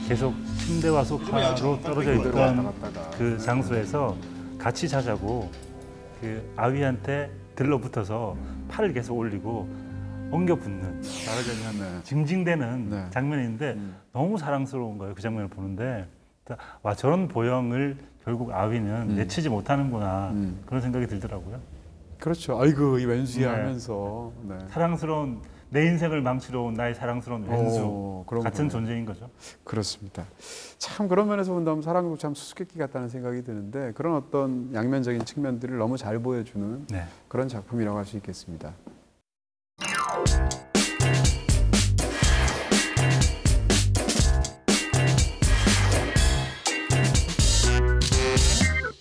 계속 침대와 소파로 떨어져 있던 그 장소에서 같이 자자고 그 아휘한테 들러붙어서 팔을 계속 올리고 엉겨붙는 말하자면 징징대는 장면인데 너무 사랑스러운 거예요. 그 장면을 보는데 와 저런 보영을 결국 아휘는 내치지 못하는구나 그런 생각이 들더라고요. 그렇죠. 아이고 이 왼수야 하면서 사랑스러운 내 인생을 망치러 온 나의 사랑스러운 왼수 같은 존재인 거죠. 그렇습니다. 참 그런 면에서 본다면 사랑도 참 수수께끼 같다는 생각이 드는데 그런 어떤 양면적인 측면들을 너무 잘 보여주는 그런 작품이라고 할 수 있겠습니다.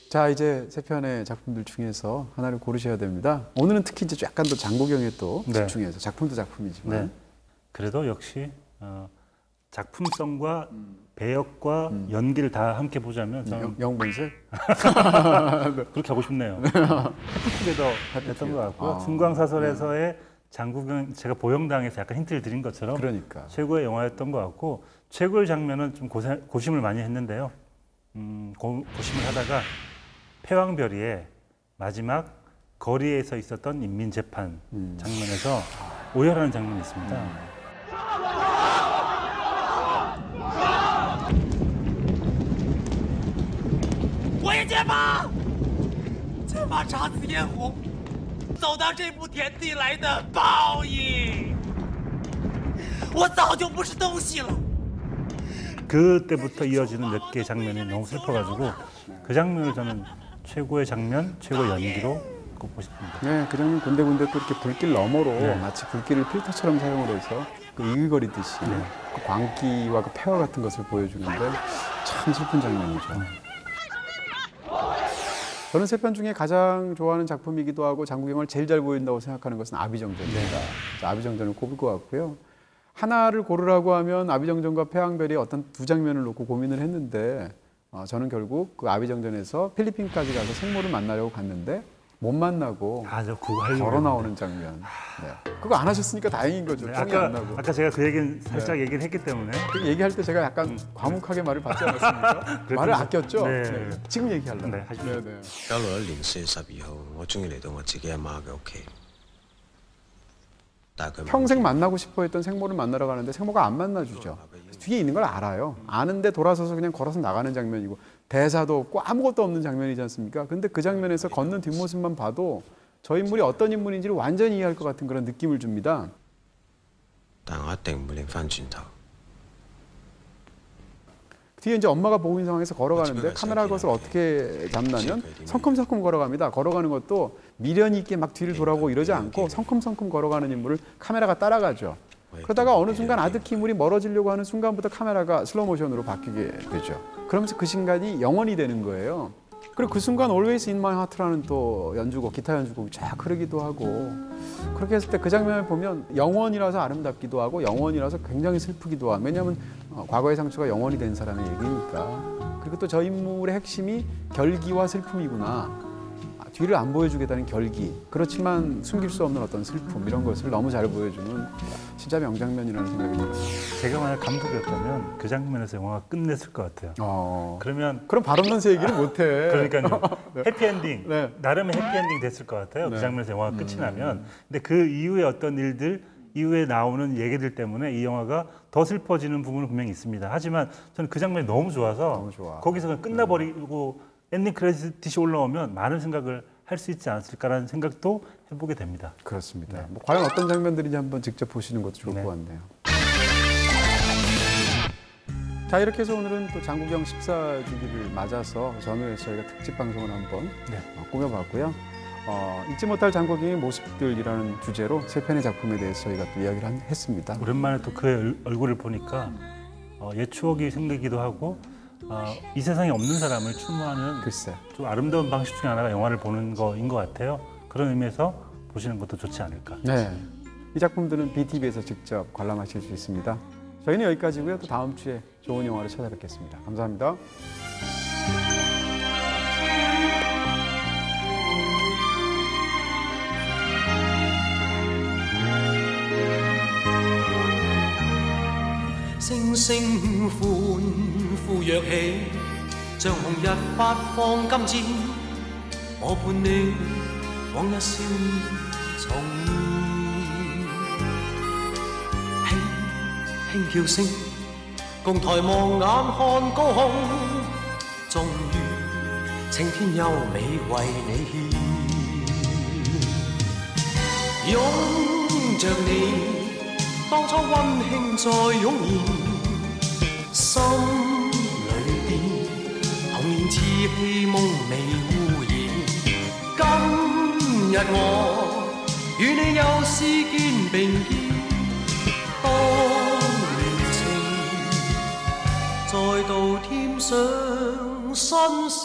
자 이제 세 편의 작품들 중에서 하나를 고르셔야 됩니다. 오늘은 특히 이제 약간 더 장국영에 또 집중해서 작품도 작품이지만 그래도 역시 작품성과 배역과 연기를 다 함께 보자면 저는 영본색 그렇게 하고 싶네요. 해피투게더 했던 것 같고요. 중광사설에서의 장국영 제가 보영당에서 약간 힌트를 드린 것처럼 최고의 영화였던 것 같고 최고의 장면은 좀 고심을 많이 했는데요. 고심을 하다가 패왕별이의 마지막 거리에서 있었던 인민재판 장면에서 오열하는 장면이 있습니다.解放！这把姹紫嫣红，走到这步田地来的报应。我早就不是东西了。 그때부터 이어지는 몇 개의 장면이 너무 슬퍼가지고 그 장면을 저는 최고의 장면, 최고의 연기로 꼽고 싶습니다. 네, 그 장면 군데군데 또 이렇게 불길 너머로 마치 불길을 필터처럼 사용을 해서 그 이글거리듯이 그 광기와 그 폐화 같은 것을 보여주는데 참 슬픈 장면이죠. 저는 세 편 중에 가장 좋아하는 작품이기도 하고 장국영을 제일 잘 보인다고 생각하는 것은 아비정전입니다. 아비정전을 꼽을 것 같고요. 하나를 고르라고 하면 아비정전과 패왕별이 어떤 두 장면을 놓고 고민을 했는데 저는 결국 그 아비정전에서 필리핀까지 가서 생모를 만나려고 갔는데 못 만나고 걸어 나오는 장면. 그거 안 하셨으니까 다행인 거죠. 아까 제가 그 얘기는 살짝 얘기를 했기 때문에 그 얘기할 때 제가 약간 과묵하게 말을 받지 않았습니까? 말을 아꼈죠? 지금 얘기하려고. 하십시오. 交來一年4月12號，我終於嚟到我自己阿媽嘅屋企。 평생 만나고 싶어 했던 생모를 만나러 가는데 생모가 안 만나주죠. 뒤에 있는 걸 알아요. 아는데 돌아서서 그냥 걸어서 나가는 장면이고 대사도 없고 아무것도 없는 장면이지 않습니까? 근데 그 장면에서 걷는 뒷모습만 봐도 저 인물이 어떤 인물인지를 완전히 이해할 것 같은 그런 느낌을 줍니다. 但我一定唔會擰翻轉頭。 뒤에 이제 엄마가 보고 있는 상황에서 걸어가는데 카메라 것을 어떻게 잡냐면 성큼성큼 걸어갑니다. 걸어가는 것도 미련이 있게 막 뒤를 돌아보고 이러지 않고 성큼성큼 걸어가는 인물을 카메라가 따라가죠. 그러다가 어느 순간 아득히 인물이 멀어지려고 하는 순간부터 카메라가 슬로우 모션으로 바뀌게 되죠. 그러면서 그 순간이 영원이 되는 거예요. 그리고 그 순간 Always in my heart라는 또 연주곡, 기타 연주곡이 쫙 흐르기도 하고 그렇게 했을 때 그 장면을 보면 영원이라서 아름답기도 하고 영원이라서 굉장히 슬프기도 하고 왜냐하면 과거의 상처가 영원이 된 사람의 얘기니까 그리고 또 저 인물의 핵심이 결기와 슬픔이구나. 뒤를 안 보여주겠다는 결기 그렇지만 숨길 수 없는 어떤 슬픔 이런 것을 너무 잘 보여주는 진짜 명장면이라는 생각이 들어요. 제가 만약 감독이었다면 그 장면에서 영화가 끝냈을 것 같아요. 그럼 발 없는 새 얘기를 못해. 그러니까요. 네. 해피엔딩 네. 나름의 해피엔딩 됐을 것 같아요. 네. 그 장면에서 영화가 끝이 나면. 근데 그 이후에 어떤 일들 이후에 나오는 얘기들 때문에 이 영화가 더 슬퍼지는 부분은 분명히 있습니다. 하지만 저는 그 장면이 너무 좋아서 거기서 그냥 끝나버리고 엔딩 크레딧이 올라오면 많은 생각을 할 수 있지 않았을까라는 생각도 해보게 됩니다. 그렇습니다. 네. 뭐 과연 어떤 장면들인지 한번 직접 보시는 것도 좋을 것 같네요. 자 이렇게 해서 오늘은 또 장국영 14주기를 맞아서 전후에 저희가 특집 방송을 한번 꾸며봤고요. 잊지 못할 장국영의 모습들이라는 주제로 세 편의 작품에 대해서 저희가 또 이야기를 했습니다. 오랜만에 또 그의 얼굴을 보니까 옛 추억이 생기기도 하고 이 세상에 없는 사람을 추모하는 좀 아름다운 방식 중에 하나가 영화를 보는 거인 것 같아요. 그런 의미에서 보시는 것도 좋지 않을까. 네, 이 작품들은 BTV에서 직접 관람하실 수 있습니다. 저희는 여기까지고요. 또 다음 주에 좋은 영화를 찾아뵙겠습니다. 감사합니다.聲聲歡呼躍起，像紅日發放金箭，我伴你往日少年重現。輕輕叫聲，共抬望眼看高空，終於青天優美為你獻，擁着你。當初溫馨再湧現，心裏邊童年稚氣夢未污染。今日我與你又試肩並肩，當戀情再度添上新鮮。